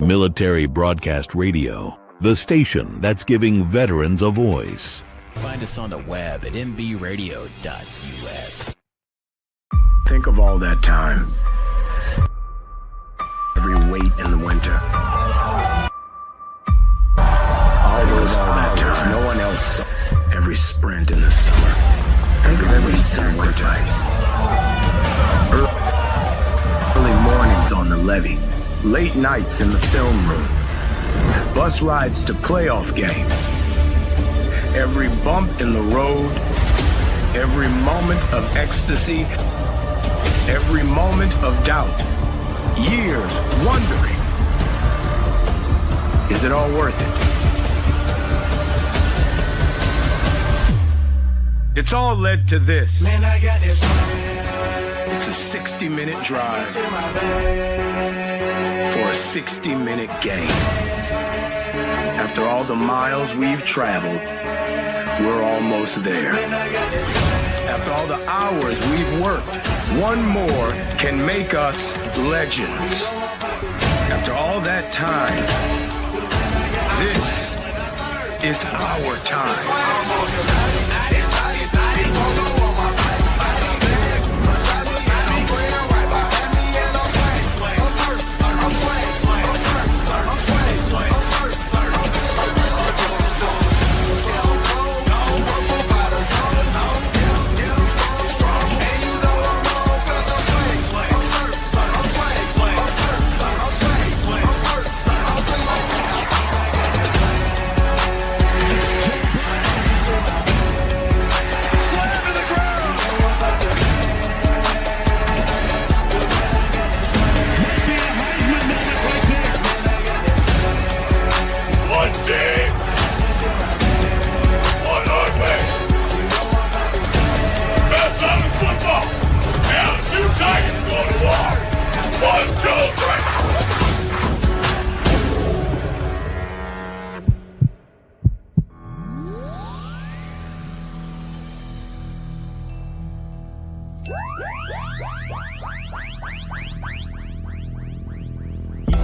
Military Broadcast Radio, the station that's giving veterans a voice. Find us on the web at mbradio.us. Think of all that time. Every wait in the winter. All those hours no one else saw. Every sprint in the summer. Think of every sacrifice. Early mornings on the levee. Late nights in the film room. Bus rides to playoff games. Every bump in the road. Every moment of ecstasy. Every moment of doubt. Years wondering, is it all worth it? It's all led to this. Man, I got this. It's a 60-minute drive for a 60-minute game. After all the miles we've traveled, we're almost there. After all the hours we've worked, one more can make us legends. After all that time, this is our time.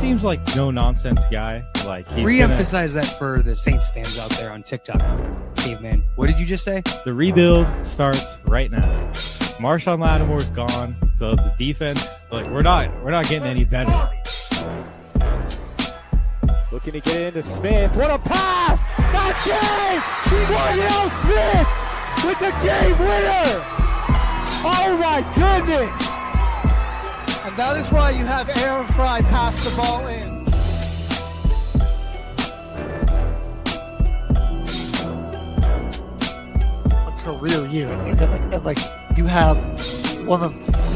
Seems like no nonsense guy. Like re-emphasize that for the Saints fans out there on TikTok. Caveman, what did you just say? The rebuild starts right now. Marshawn Lattimore's gone, so the defense, like we're not getting any better. Looking to get into Smith. What a pass! Not Jay! T-Marnell Smith with the game winner! Oh my goodness! And that is why you have Aaron Fry pass the ball in. A career year. Like you have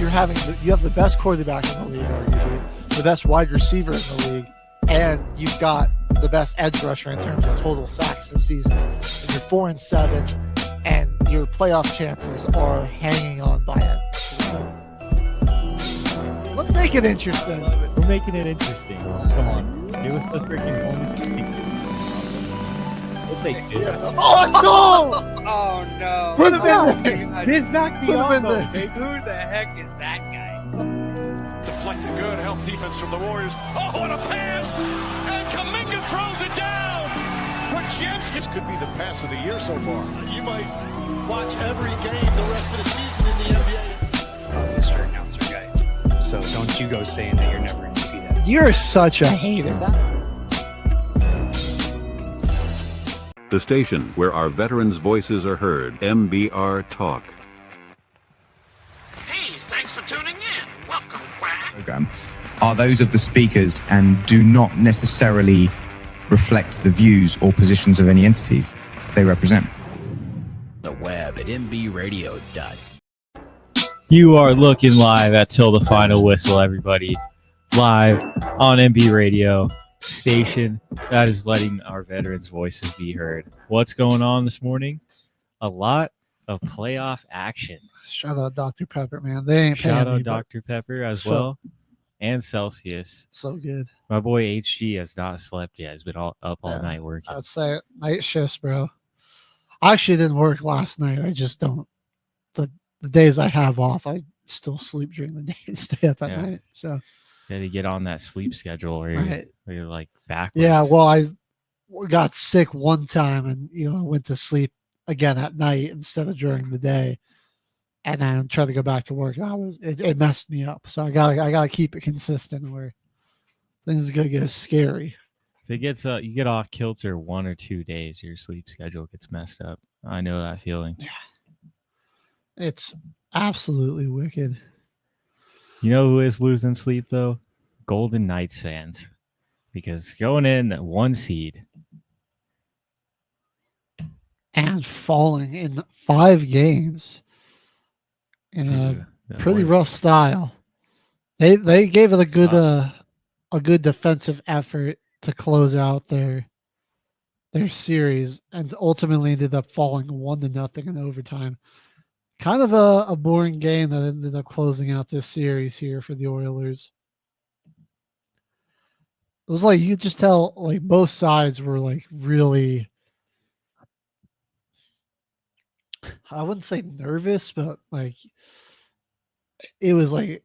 you have the best quarterback in the league, arguably, the best wide receiver in the league, and you've got the best edge rusher in terms of total sacks this season. And you're 4-7, and your playoff chances are hanging on by it. Let's make it interesting. We're making it interesting. Come on. Give us the freaking home team. We'll take it. Oh, no! Oh, no. Put him in there. Bismack Biyombo. Who the heck is that guy? Deflected good, help defense from the Warriors. Oh, what a pass! And Kuminga throws it down! This could be the pass of the year so far. You might watch every game the rest of the season in the NBA. Mr. Announcer guy. So don't you go saying that you're never going to see that. You're such a hater. The station where our veterans' voices are heard. MBR Talk. Hey, thanks for tuning in. Welcome, Quack. Program are those of the speakers and do not necessarily reflect the views or positions of any entities they represent. The web at mbradio.us. You are looking live at Till the Final Whistle, everybody. Live on MB Radio, station that is letting our veterans' voices be heard. What's going on this morning? A lot of playoff action. Shout out Dr. Pepper, man. They ain't Shout paying out me, Dr. Pepper as well. And Celsius. So good. My boy HG has not slept yet. He's been up all night working. I'd say night shifts, bro. I actually didn't work last night. I just don't. The days I have off, I still sleep during the day and stay up at night. So Got to get on that sleep schedule where you're like backwards. Yeah, well, I got sick one time and went to sleep again at night instead of during the day, and then tried to go back to work. It messed me up. So I gotta keep it consistent where things are gonna get scary. If it gets you get off kilter 1 or 2 days, your sleep schedule gets messed up. I know that feeling. Yeah, it's absolutely wicked. You know who is losing sleep though? Golden Knights fans, because going in 1 seed and falling in 5 games in a pretty rough style. They gave it a good defensive effort to close out their series, and ultimately ended up falling 1-0 in overtime. Kind of a boring game that ended up closing out this series here for the Oilers. It was like you could just tell like both sides were like really, I wouldn't say nervous, but like it was like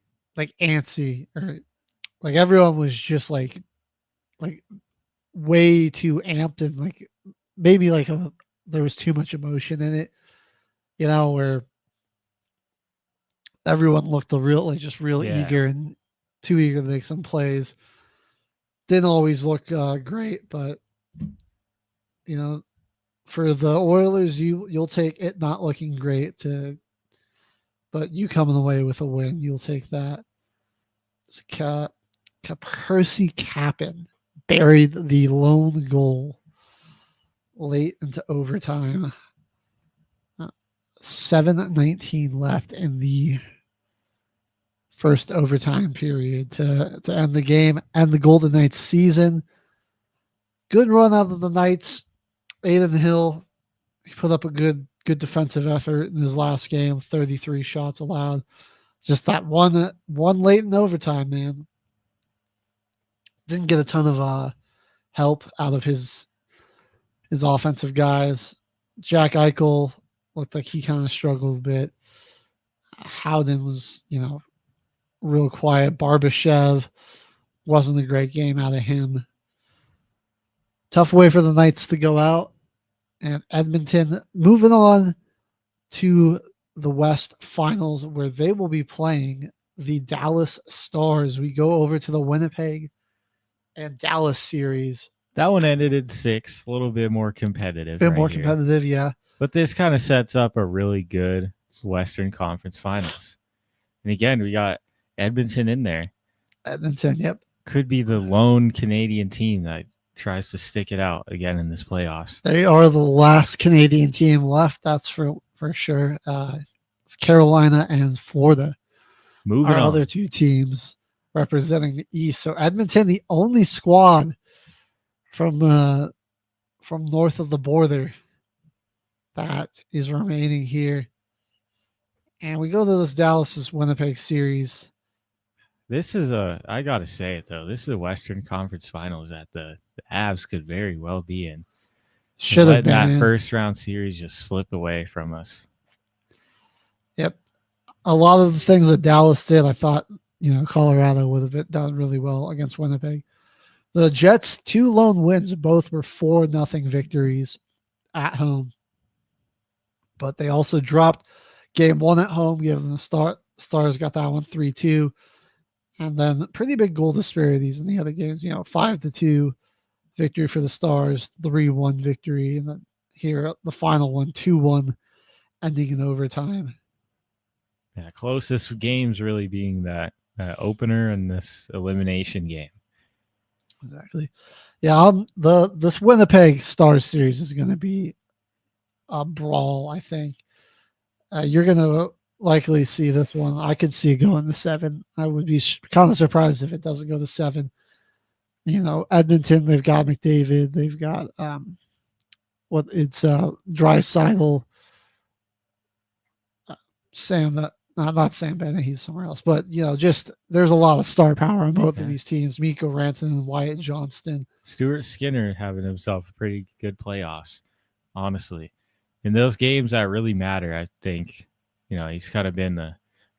antsy, or like everyone was just like way too amped, and like maybe like there was too much emotion in it, where everyone looked real eager and too eager to make some plays. Didn't always look great, but for the Oilers, you'll take it not looking great but you coming away with a win, you'll take that. Percy Kappen buried the lone goal late into overtime. 7:19 left in the first overtime period to end the game and the Golden Knights season. Good run out of the Knights. Aiden Hill, he put up a good defensive effort in his last game. 33 shots allowed. Just that one late in overtime, man. Didn't get a ton of help out of his offensive guys. Jack Eichel looked like he kind of struggled a bit. Howden was, real quiet. Barbashev wasn't a great game out of him. Tough way for the Knights to go out. And Edmonton moving on to the West Finals, where they will be playing the Dallas Stars. We go over to the Winnipeg and Dallas series. That one ended in 6, a little bit more competitive. Competitive, yeah. But this kind of sets up a really good Western Conference Finals. And again, we got Edmonton in there. Edmonton, yep. Could be the lone Canadian team that tries to stick it out again in this playoffs. They are the last Canadian team left, that's for sure. It's Carolina and Florida. Moving on. Other 2 teams representing the East. So Edmonton, the only squad from north of the border that is remaining here. And we go to this Dallas Winnipeg series. This is I got to say it, though. This is a Western Conference Finals that the Avs could very well be in. Should have been that first round series just slip away from us. Yep. A lot of the things that Dallas did, I thought, Colorado would have done really well against Winnipeg. The Jets' 2 lone wins, both were 4-0 victories at home. But they also dropped game 1 at home, given the Stars got that one 3-2. And then pretty big goal disparities in the other games, 5-2 victory for the Stars, 3-1 victory. And then here, the final one, 2-1, ending in overtime. Yeah, closest games really being that opener and this elimination game. Exactly. Yeah, this Winnipeg Stars series is going to be a brawl, I think. You're going to likely see this one. I could see it going to 7. I would be kind of surprised if it doesn't go to 7. Edmonton, they've got McDavid. They've got Draisaitl, not Sam Bennett, he's somewhere else. But just there's a lot of star power on both of these teams. Mikko Rantanen and Wyatt Johnston. Stuart Skinner having himself a pretty good playoffs, honestly. In those games that really matter, I think, he's kind of been the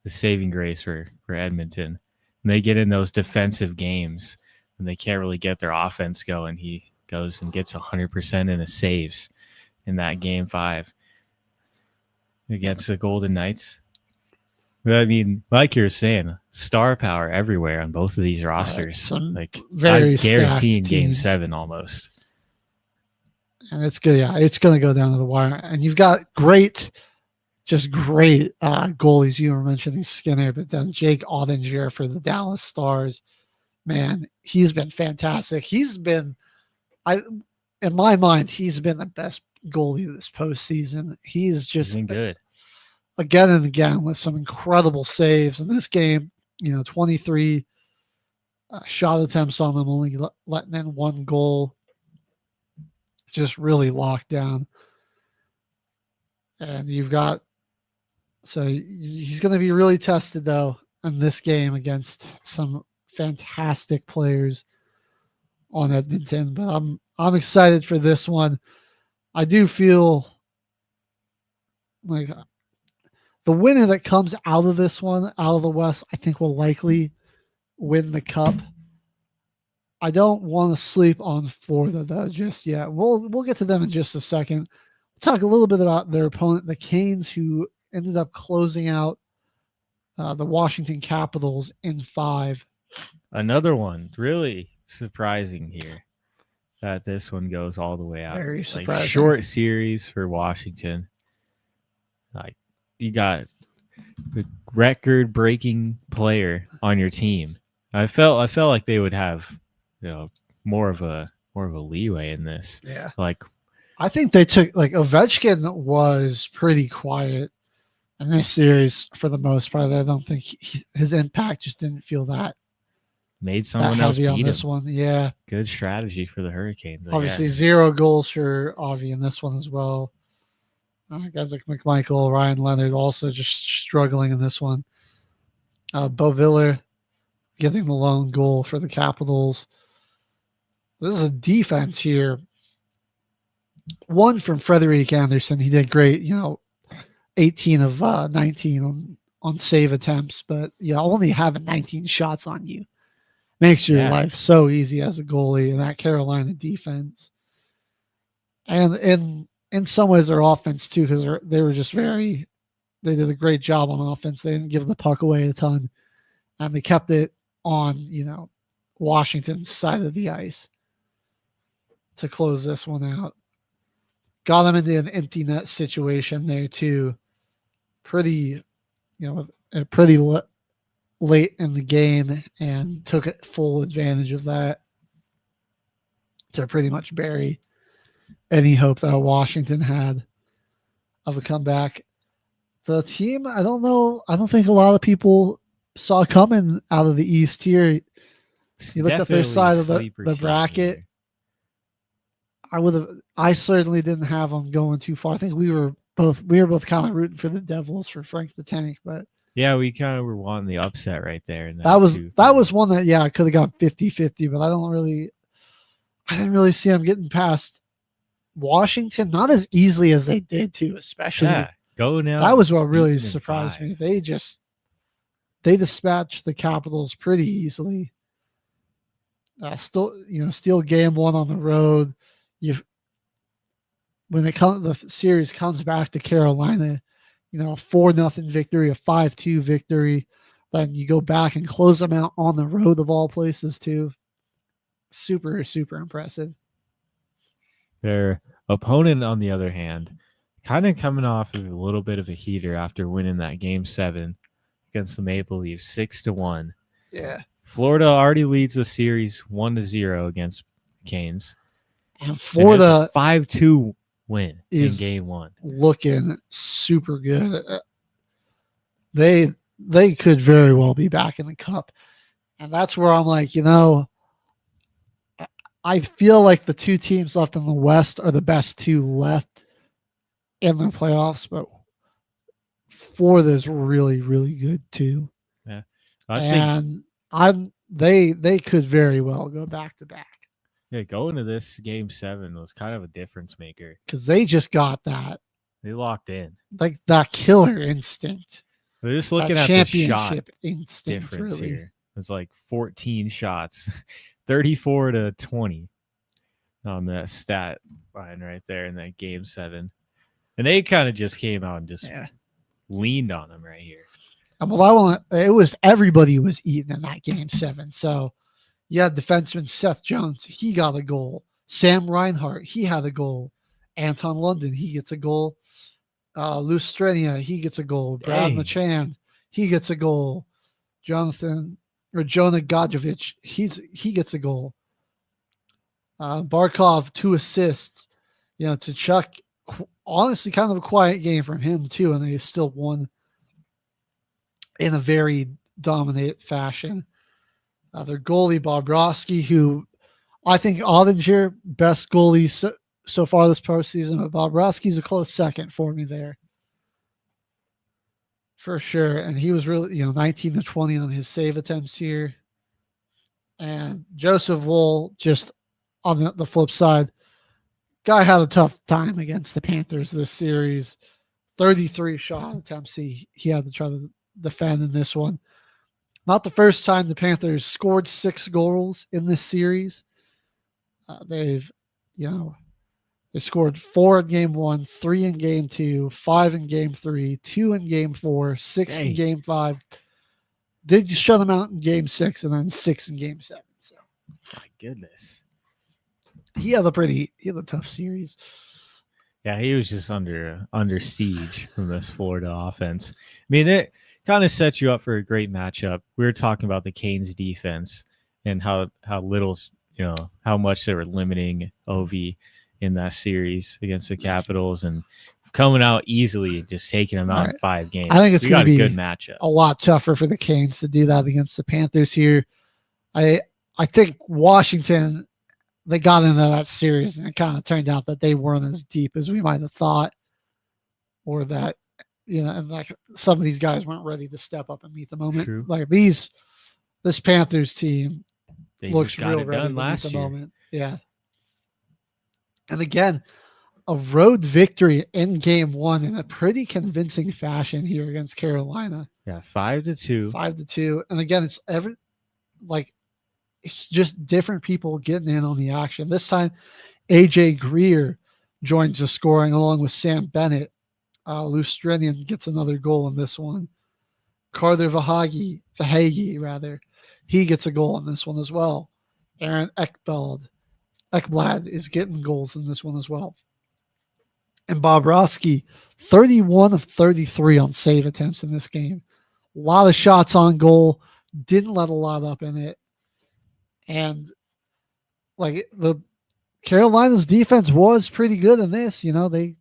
saving grace for Edmonton. when they get in those defensive games and they can't really get their offense going, he goes and gets 100% in his saves in that game 5 against the Golden Knights. But I mean, like you're saying, star power everywhere on both of these rosters. Like very I guarantee in stacked Game teams. 7 almost. And it's good. Yeah, it's going to go down to the wire. And you've got great goalies. You were mentioning Skinner, but then Jake Ottinger for the Dallas Stars. Man, he's been fantastic. In my mind, he's been the best goalie this postseason. He's just been good again and again with some incredible saves in this game. 23 shot attempts on them, only letting in 1 goal. Just really locked down. And he's going to be really tested though in this game against some fantastic players on Edmonton. But I'm excited for this one. I do feel like the winner that comes out of this one, out of the West, I think will likely win the cup. I don't want to sleep on Florida though just yet. We'll get to them in just a second. We'll talk a little bit about their opponent, the Canes, who ended up closing out the Washington Capitals in 5. Another one really surprising here that this one goes all the way out. Very surprising. Like short series for Washington. Like you got the record-breaking player on your team. I felt like they would have more of a leeway in this. Yeah. Like I think they took Ovechkin was pretty quiet in this series for the most part. I don't think his impact just didn't feel that made someone else beat on this him. one. Yeah. Good strategy for the Hurricanes. Obviously 0 goals for Avi in this one as well. Guys like McMichael, Ryan Leonard also just struggling in this one. Beauviller getting the lone goal for the Capitals. This is a defense here. 1 from Frederick Anderson. He did great, 18 of 19 on save attempts, but only having 19 shots on you makes your life so easy as a goalie in that Carolina defense. And in some ways their offense too, because they were just they did a great job on offense. They didn't give the puck away a ton, and they kept it on, Washington's side of the ice to close this one out. Got them into an empty net situation there too. Pretty late in the game, and took full advantage of that to pretty much bury any hope that Washington had of a comeback. The team, I don't think a lot of people saw coming out of the East here. You looked at their side of the bracket. I certainly didn't have them going too far. I think we were both kind of rooting for the Devils for Frank the Tank, but yeah, we kind of were wanting the upset right there. That was one that I could have got 50-50, but I didn't really see them getting past Washington, not as easily as they did too, especially going out. That was what really surprised me. They dispatched the Capitals pretty easily. Still game 1 on the road. When the series comes back to Carolina, a 4-0 victory, a 5-2 victory, then you go back and close them out on the road of all places too. Super, super impressive. Their opponent, on the other hand, kind of coming off of a little bit of a heater after winning that Game 7 against the Maple Leafs 6-1. Yeah. Florida already leads the series 1-0 against Canes. And for the 5-2 win in Game 1. Looking super good. They could very well be back in the cup. And that's where I'm like, I feel like the 2 teams left in the West are the best 2 left in the playoffs, but Florida is really, really good too. Yeah. They could very well go back to back. Yeah, going to this Game 7 was kind of a difference maker. Because they just got that. They locked in. Like that killer instinct. They're just looking at the shot difference really here. It's like 14 shots, 34-20 on that stat line right there in that game 7. And they kind of just came out and just leaned on them right here. Well, it was everybody was eating in that game 7. So you had defenseman Seth Jones. He got a goal. Sam Reinhart, he had a goal. Anton London, he gets a goal. Lustrenia, he gets a goal. Brad Machan, he gets a goal. Jonah Godjovic, he gets a goal. Barkov, 2 assists. To Chuck, honestly, kind of a quiet game from him too, and they still won in a very dominant fashion. Their goalie Bobrovsky, who I think Ottinger, best goalie so far this postseason, but Bobrovsky's a close second for me there. For sure. And he was really, 19-20 on his save attempts here. And Joseph Woll, just on the flip side, guy had a tough time against the Panthers this series. 33 shot attempts he had to try to defend in this one. Not the first time the Panthers scored 6 goals in this series. They've, they scored 4 in game 1, 3 in game 2, 5 in game 3, 2 in game 4, 6 in game 5. Did you shut them out in game 6 and then 6 in game 7? So, my goodness, he had a tough series. Yeah, he was just under siege from this Florida offense. I mean, it kind of set you up for a great matchup. We were talking about the Canes defense and how little, how much they were limiting Ovi in that series against the Capitals, and coming out easily, just taking them out in 5 games. I think it's going to be a good matchup. A lot tougher for the Canes to do that against the Panthers here. I think Washington, they got into that series and it kind of turned out that they weren't as deep as we might have thought, or that, and like some of these guys weren't ready to step up and meet the moment. True. Like this Panthers team They looks just got real it ready done to meet last the year. moment. Yeah. And again, a road victory in game 1 in a pretty convincing fashion here against Carolina. Yeah, 5-2. 5-2. And again, it's it's just different people getting in on the action. This time, AJ Greer joins the scoring along with Sam Bennett. Lustrinian gets another goal in this one. Carter Verhaeghe, he gets a goal in this one as well. Aaron Ekblad is getting goals in this one as well. And Bobrovsky, 31 of 33 on save attempts in this game. A lot of shots on goal. Didn't let a lot up in it. And the Carolina's defense was pretty good in this. They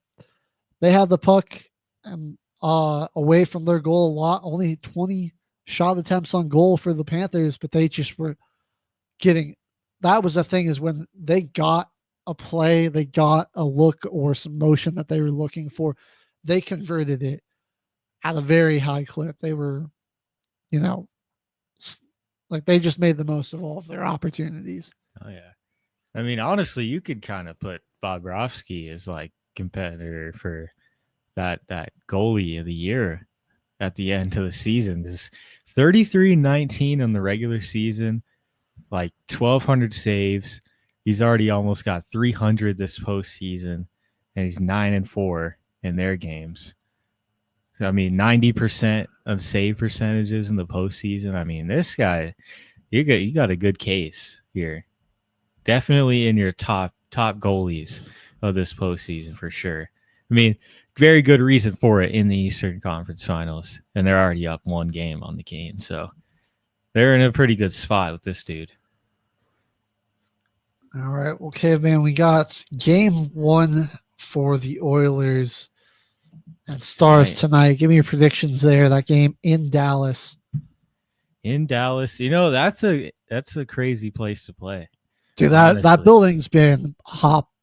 had the puck and away from their goal a lot. Only 20 shot attempts on goal for the Panthers, but they just were getting. That was the thing, is when they got a play, they got a look or some motion that they were looking for, they converted it at a very high clip. They were, they just made the most of all of their opportunities. Oh yeah, I mean, honestly, you could kind of put Bobrovsky as like competitor for that goalie of the year at the end of the season. This 33-19 on the regular season, like 1,200 saves. He's already almost got 300 this postseason, and he's 9-4 in their games. So, I mean, 90% of save percentages in the postseason. I mean, this guy, you got a good case here. Definitely in your top goalies of this postseason for sure. I mean, very good reason for it in the Eastern Conference Finals, and they're already up 1 game on the Canes, so they're in a pretty good spot with this dude. All right. Well, Caveman, we got game 1 for the Oilers and Stars tonight. Give me your predictions there. That game in Dallas. In Dallas, that's a crazy place to play. Dude, that building's been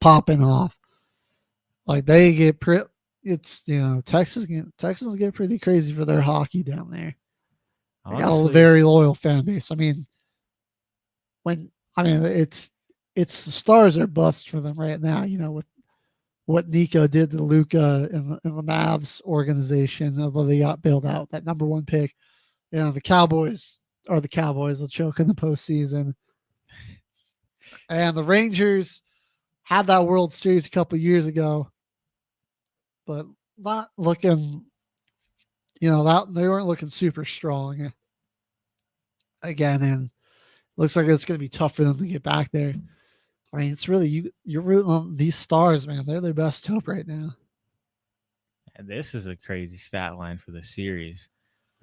popping off. Like they get Texas get pretty crazy for their hockey down there. They got a very loyal fan base. I mean, it's the Stars are bust for them right now, with what Nico did to Luka and the Mavs organization, although they got bailed out, that number 1 pick. The Cowboys or the Cowboys will choke in the postseason. And the Rangers had that World Series a couple years ago, but not looking, that they weren't looking super strong again. And looks like it's going to be tough for them to get back there. I mean, it's really you're rooting on these Stars, man. They're their best hope right now. And this is a crazy stat line for the series.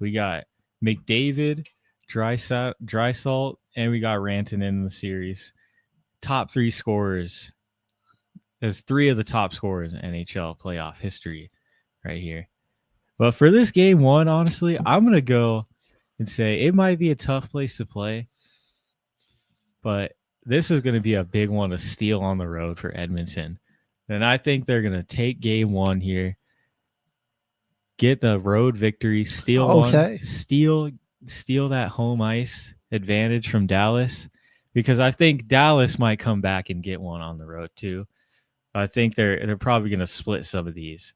We got McDavid, Drysalt, and we got Rantanen in the series. Top 3 scorers. There's 3 of the top scorers in NHL playoff history right here. But for this game 1, honestly, I'm going to go and say it might be a tough place to play, but this is going to be a big one to steal on the road for Edmonton. And I think they're going to take game 1 here, get the road victory, steal one, steal that home ice advantage from Dallas, because I think Dallas might come back and get one on the road too. I think they're probably going to split some of these.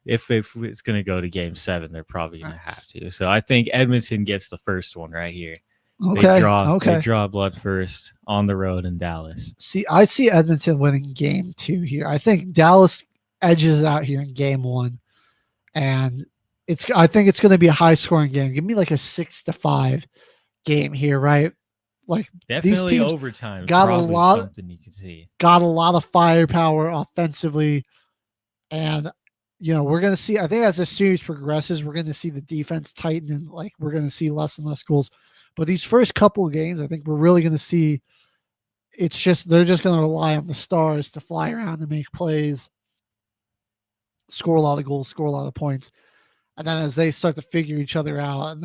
If it's going to go to game 7, they're probably going to have to. So I think Edmonton gets the first one right here. Okay. They draw blood first on the road in Dallas. I see Edmonton winning game 2 here. I think Dallas edges out here in game 1. And I think it's going to be a high scoring game. Give me like a 6-5 game here, right? Like definitely these teams overtime. Got a lot. Something you can see. Got a lot of firepower offensively, and we're going to see. I think as the series progresses, we're going to see the defense tighten, and like we're going to see less and less goals. But these first couple of games, I think we're really going to see. They're just going to rely on the Stars to fly around and make plays, score a lot of goals, score a lot of points, and then as they start to figure each other out, and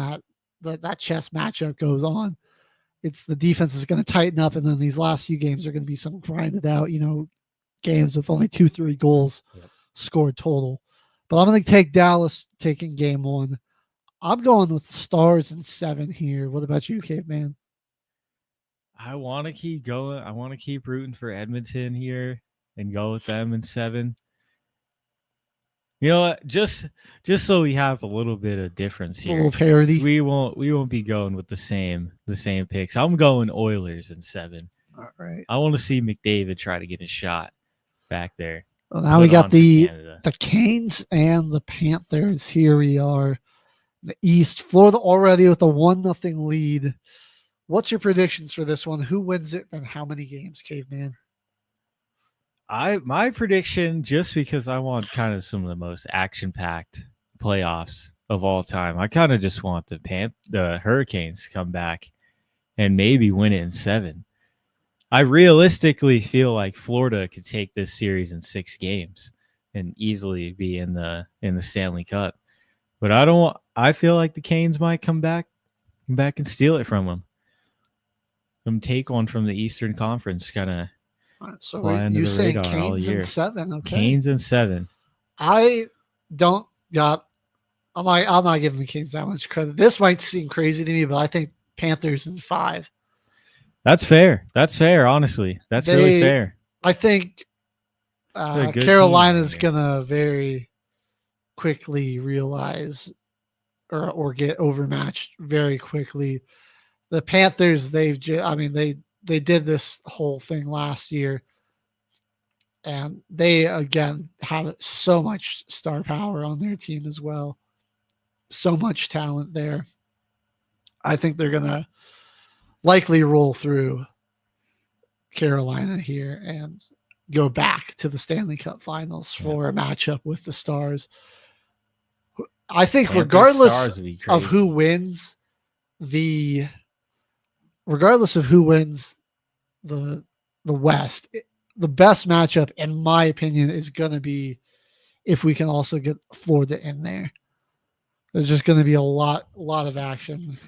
that chess matchup goes on. It's the defense is going to tighten up, and then these last few games are going to be some grinded out, games with only 2-3 goals scored total. But I'm going to take Dallas taking game 1. I'm going with the Stars in 7 here. What about you, Caveman? I want to keep going. I want to keep rooting for Edmonton here and go with them in 7. You know what? Just so we have a little bit of difference here, a little parity. We won't be going with the same picks. I'm going Oilers in 7. All right. I want to see McDavid try to get a shot back there. Well, now we got the Canes and the Panthers. Here we are in the East. Florida already with a 1-0 lead. What's your predictions for this one? Who wins it and how many games, Caveman? My prediction, just because I want kind of some of the most action-packed playoffs of all time, I kind of just want the Hurricanes to come back and maybe win it in 7. I realistically feel like Florida could take this series in 6 games and easily be in the Stanley Cup. But I feel like the Canes might come back and steal it from them. Take one from the Eastern Conference, kind of. So you're saying Canes in 7? Okay. Canes in 7. I'm not giving the Canes that much credit. This might seem crazy to me, but I think Panthers in 5. That's fair. Honestly, that's really fair. I think Carolina's gonna very quickly realize or get overmatched very quickly. The Panthers, they did this whole thing last year, and they again have so much star power on their team as well. So much talent there. I think they're gonna likely roll through Carolina here and go back to the Stanley Cup Finals for a matchup with the Stars. I think regardless of who wins the West, the best matchup, in my opinion, is going to be if we can also get Florida in there. There's just going to be a lot of action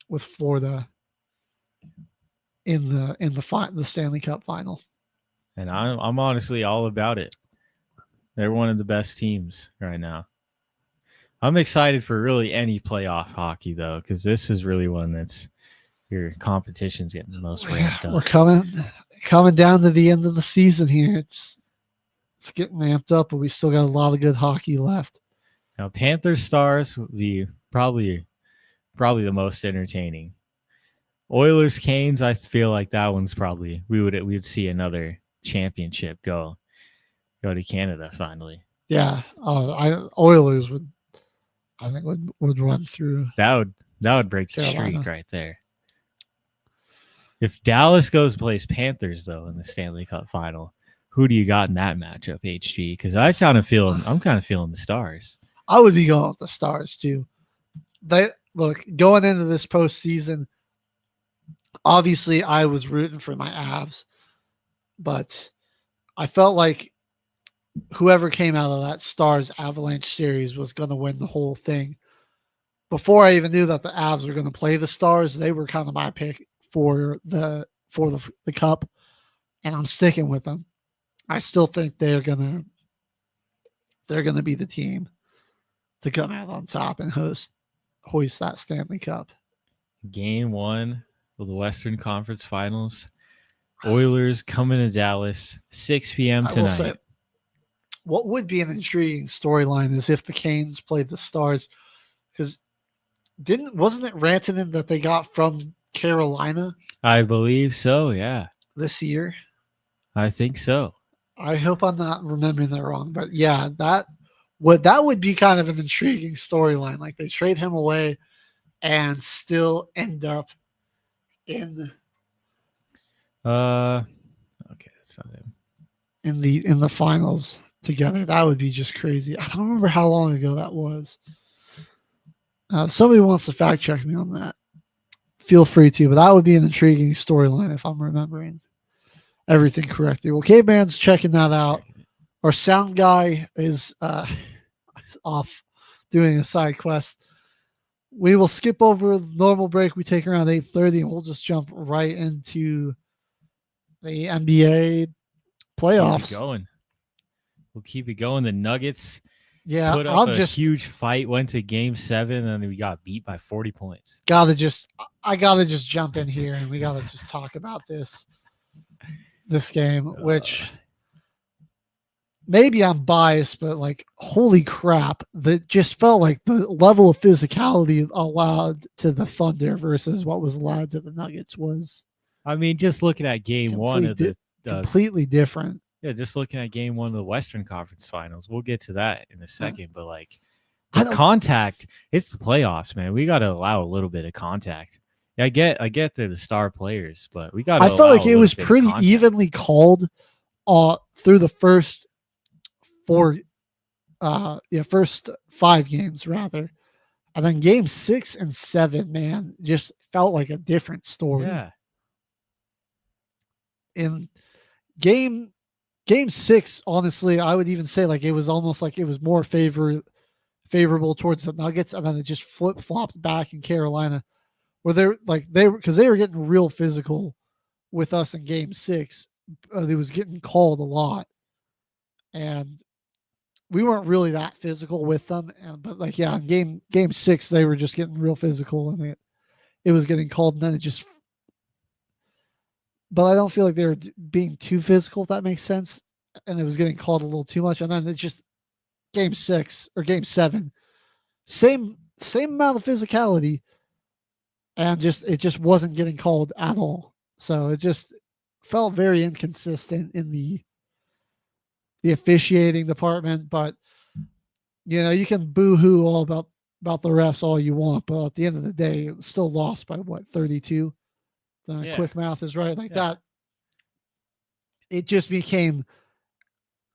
with Florida in the Stanley Cup Final. And I'm honestly all about it. They're one of the best teams right now. I'm excited for really any playoff hockey though, because this is really one that's your competition's getting the most ramped up. We're coming down to the end of the season here. It's getting amped up, but we still got a lot of good hockey left. Now, Panthers Stars will be probably probably the most entertaining. Oilers Canes, I feel like that one's probably we'd see another championship go to Canada finally. Yeah, Oilers would run through. That would break the Carolina. streak right there. If Dallas plays Panthers though in the Stanley Cup final, who do you got in that matchup, HG? Because I'm kind of feeling the Stars. I would be going with the Stars too. Going into this postseason, obviously I was rooting for my Avs, but I felt like whoever came out of that Stars Avalanche series was going to win the whole thing. Before I even knew that the Avs were going to play the Stars, they were kind of my pick for the cup, and I'm sticking with them. I still think they're gonna be the team to come out on top and hoist that Stanley Cup. Game 1 of the Western Conference Finals. Oilers coming to Dallas, 6 p.m. tonight. I will say, what would be an intriguing storyline is if the Canes played the Stars, because wasn't it Rantanen that they got from Carolina? I believe so, yeah. This year? I think so. I hope I'm not remembering that wrong, but yeah, that would be kind of an intriguing storyline. Like they trade him away and still end up in okay, that's not him. In the finals together. That would be just crazy. I don't remember how long ago that was. Somebody wants to fact check me on that. Feel free to, but that would be an intriguing storyline if I'm remembering everything correctly. Well, Caveman's checking that out. Our sound guy is off doing a side quest. We will skip over the normal break. We take around 8:30, and we'll just jump right into the NBA playoffs. We'll keep it going. The Nuggets put up up a huge fight, went to Game 7, and we got beat by 40 points. I gotta just jump in here, and we gotta just talk about this game, which maybe I'm biased, but like, holy crap, that just felt like the level of physicality allowed to the Thunder versus what was allowed to the Nuggets was. I mean, just looking at Game 1 of the completely different. Yeah, just looking at Game 1 of the Western Conference Finals. We'll get to that in a second, but like the contact, it's the playoffs, man. We got to allow a little bit of contact. Yeah, I get they're the star players, but we got. I felt like it was pretty evenly called through the first first 5 games rather, and then Game 6 and 7, man, just felt like a different story. Yeah. In Game 6, honestly, I would even say like it was almost like it was more favorable towards the Nuggets, and then it just flip-flopped back in Carolina, where they were getting real physical with us in Game 6. It was getting called a lot, and we weren't really that physical with them. But like, yeah, in Game 6, they were just getting real physical, and it was getting called, and then it just. But I don't feel like they were being too physical, if that makes sense. And it was getting called a little too much. And then it just Game 6 or Game 7, same amount of physicality, and it just wasn't getting called at all. So it just felt very inconsistent in the officiating department. But you can boo-hoo all about the refs all you want, but at the end of the day, it was still lost by 32. Quick math is right, that. It just became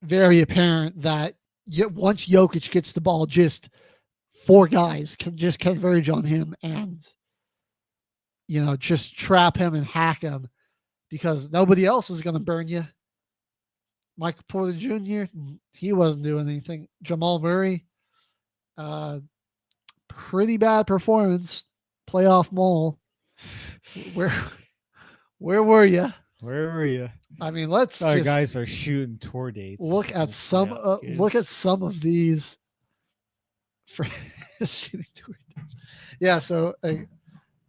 very apparent that once Jokic gets the ball, just 4 guys can just converge on him and just trap him and hack him, because nobody else is going to burn you. Michael Porter Jr., he wasn't doing anything. Jamal Murray, pretty bad performance. Playoff mole. Where were you? Where were you? I mean, let's. Our guys are shooting tour dates. Look at some of these. Shooting tour dates. Yeah, so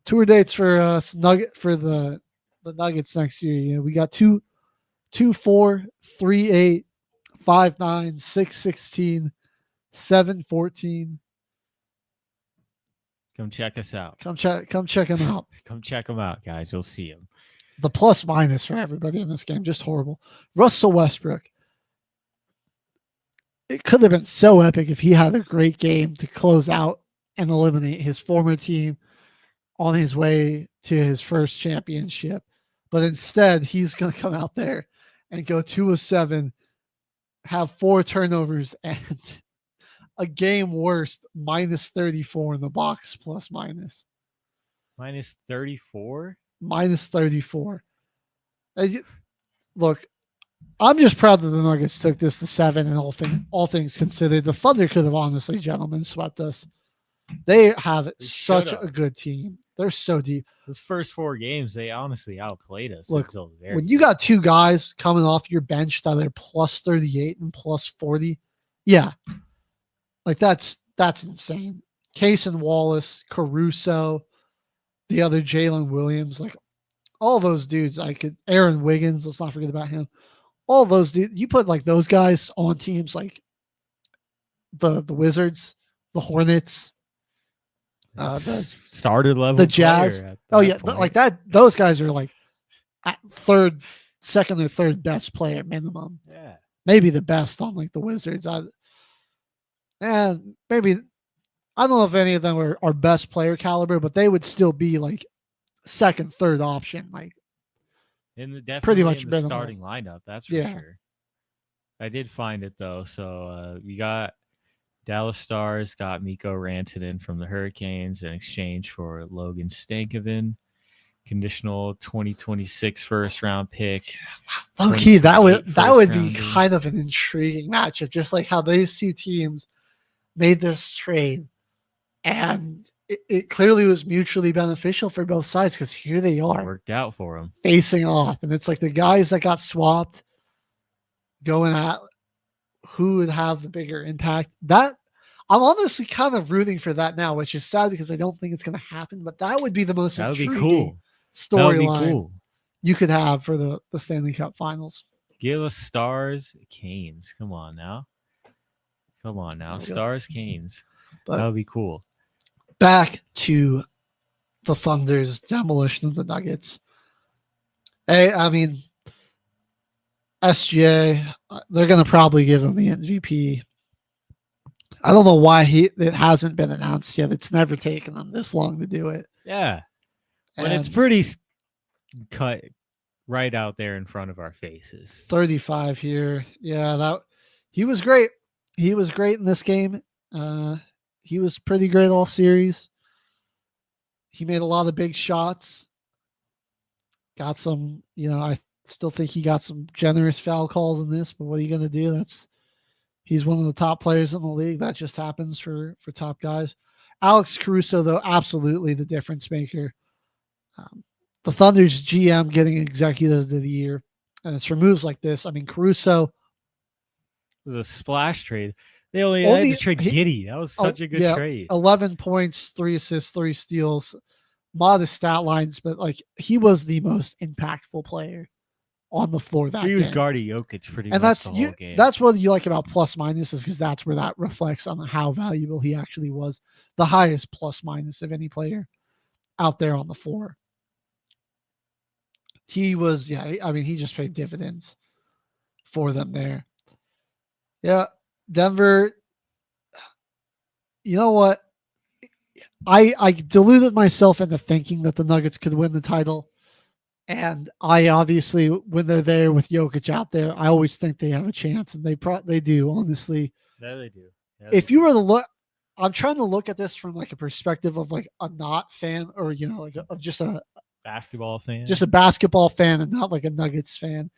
tour dates for the Nuggets next year. We got 2-4, 3-8, 5-9, 6-16, 7-14. Come check us out. Come check him out. Come check them out, guys. You'll see them. The plus minus for everybody in this game, just horrible. Russell Westbrook. It could have been so epic if he had a great game to close out and eliminate his former team on his way to his first championship. But instead, he's going to come out there and go 2 of 7, have 4 turnovers, and a game worst minus 34 in the box plus minus. Minus 34? Minus 34. Look, I'm just proud that the Nuggets took this to 7, and all things considered. The Thunder could have honestly, gentlemen, swept us. They have such a good team. They're so deep. Those first 4 games, they honestly outplayed us. Look, when you got 2 guys coming off your bench that are plus 38 and plus 40, yeah, like that's insane. Case and Wallace, Caruso, the other Jalen Williams, like all those dudes. Aaron Wiggins, let's not forget about him. All those dudes, you put like those guys on teams like the Wizards, the Hornets, the starter level, the Jazz. Oh yeah, like that. Those guys are like at second or third best player minimum. Yeah, maybe the best on like the Wizards. And maybe I don't know if any of them are best player caliber, but they would still be like second, third option. Like pretty much in the starting lineup. That's for sure. I did find it though. So we got Dallas Stars got Mikko Rantanen from the Hurricanes in exchange for Logan Stankoven, conditional 2026 first round pick. Okay, that would be kind of an intriguing matchup, just like how these 2 teams made this trade, and it clearly was mutually beneficial for both sides because here they are, it worked out for them, facing off, and it's like the guys that got swapped going at who would have the bigger impact. That I'm honestly kind of rooting for that now, which is sad because I don't think it's going to happen. But that would be the most intriguing storyline you could have for the Stanley Cup Finals. Give us Stars, Canes. Come on now, Stars, Canes. That would be cool. Back to the Thunder's demolition of the Nuggets. Hey, I mean, SGA, they're going to probably give him the MVP. I don't know why it hasn't been announced yet. It's never taken them this long to do it. Yeah. But it's pretty cut right out there in front of our faces. 35 here. Yeah, he was great. He was great in this game. He was pretty great all series. He made a lot of big shots. Got some, I still think he got some generous foul calls in this, but what are you going to do? He's one of the top players in the league. That just happens for top guys. Alex Caruso, though, absolutely the difference maker. The Thunder's GM getting executives of the year, and it's for moves like this. I mean, Caruso it was a splash trade. They only had to trade Giddey. That was such a good trade. 11 points, 3 assists, 3 steals, modest stat lines, but like he was the most impactful player on the floor that he was game. guarding Jokic pretty much the whole game. That's what you like about plus minus, is because that's where that reflects on how valuable he actually was. The highest plus minus of any player out there on the floor. He was, he just paid dividends for them there. Yeah, Denver, you know what? I deluded myself into thinking that the Nuggets could win the title. And I obviously, when they're there with Jokic out there, I always think they have a chance, and they do, honestly. Yeah, they do. If you were to look, I'm trying to look at this from like a perspective of like a not fan, or of just a basketball fan, and not like a Nuggets fan.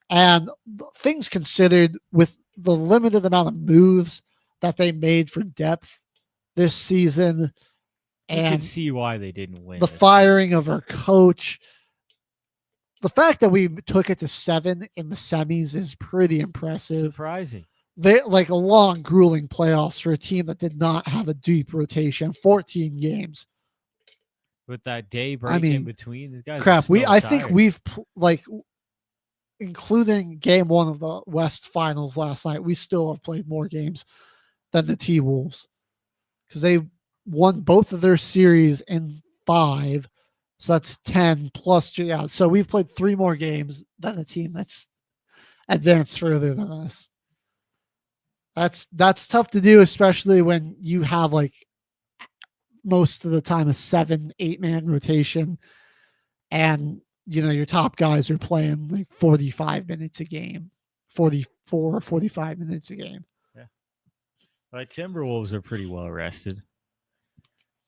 And things considered, with the limited amount of moves that they made for depth this season, and you can see why they didn't win. The firing of our coach. The fact that we took it to 7 in the semis is pretty impressive. Surprising. They like a long, grueling playoffs for a team that did not have a deep rotation. 14 games with that day break in between. The guys crap. I think we've including game 1 of the West Finals last night, we still have played more games than the T-Wolves, because they won both of their series in 5. So that's 10 plus. Yeah. So we've played 3 more games than a team that's advanced further than us. That's tough to do, especially when you have like most of the time a 7-8 man rotation, and your top guys are playing like 45 minutes a game, 44 45 minutes a game. Yeah. Like Timberwolves are pretty well rested.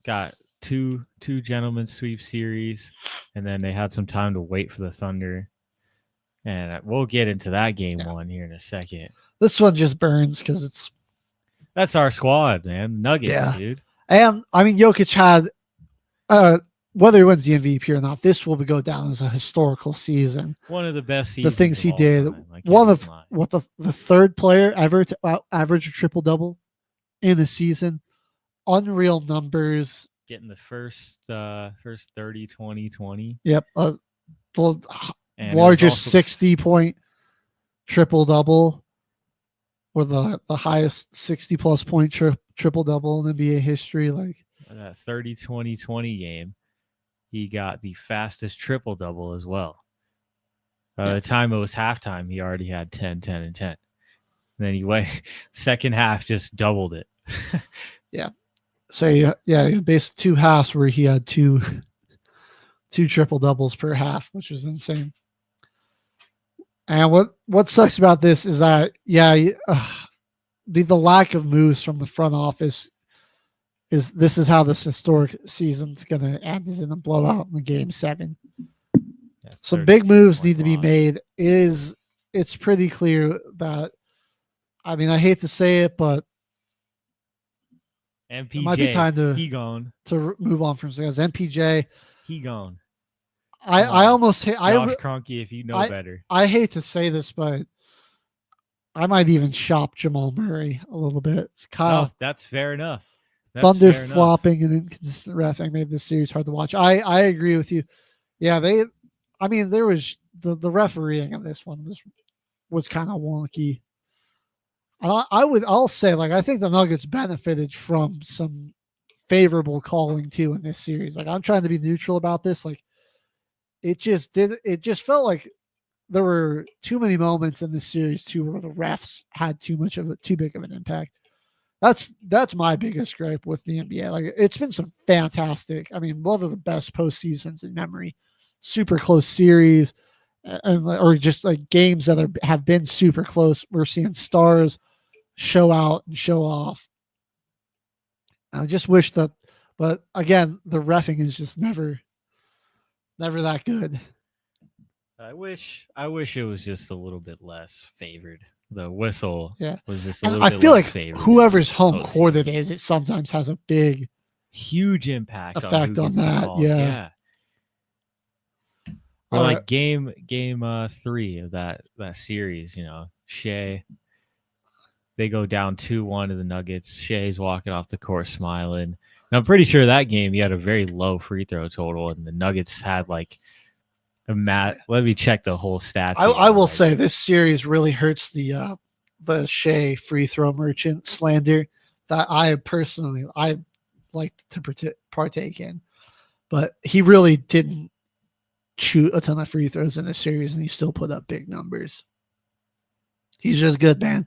Got two gentlemen sweep series, and then they had some time to wait for the Thunder. And we'll get into that game 1 here in a second. This one just burns because that's our squad, man. Nuggets, dude. And I mean, Jokic had, whether he wins the MVP or not, this will go down as a historical season. One of the best seasons. The things he did. Time, one of the third player ever to average a triple double in a season. Unreal numbers. Getting the first 30, 20, 20. Yep. The largest 60-point triple double, or the highest 60-plus point triple double in NBA history. Like that 30, 20, 20 game, he got the fastest triple double as well. By the time it was halftime, he already had 10, 10, and 10. And then he went second half, just doubled it. Yeah. So yeah, basically 2 halves where he had two triple doubles per half, which is insane. And what sucks about this is that the lack of moves from the front office is how this historic season's gonna end, is in a blowout in the game 7. Some big moves need to be made. It's pretty clear that, I mean, I hate to say it, but MPJ, it might be time to move on from guys. MPJ, he gone. I almost hate Josh Kroenke, if you know better. I hate to say this, but I might even shop Jamal Murray a little bit. It's kind of that's fair enough. Thunder flopping and inconsistent reffing made this series hard to watch. I agree with you. Yeah, there was the refereeing in this one was kind of wonky. I'll say, like, I think the Nuggets benefited from some favorable calling too in this series. Like, I'm trying to be neutral about this. Like, it just felt like there were too many moments in this series too where the refs had too big of an impact. That's my biggest gripe with the NBA. Like, it's been some fantastic, I mean, one of the best postseasons in memory. Super close series, or just like games that have been super close. We're seeing stars show out and show off. I just wish that, but again, the reffing is just never that good. I wish it was just a little bit less favored. The whistle was just a and little bit I feel less like favored. whoever's home court it is, it sometimes has a big, huge impact effect on that. Yeah. Or like game 3 of that series, Shea, they go down 2-1 to the Nuggets. Shea's walking off the court smiling. And I'm pretty sure that game he had a very low free throw total, and the Nuggets had like let me check the whole stats. I will say this series really hurts the Shea free throw merchant slander that I like to partake in, but he really didn't shoot a ton of free throws in this series, and he still put up big numbers. He's just good, man.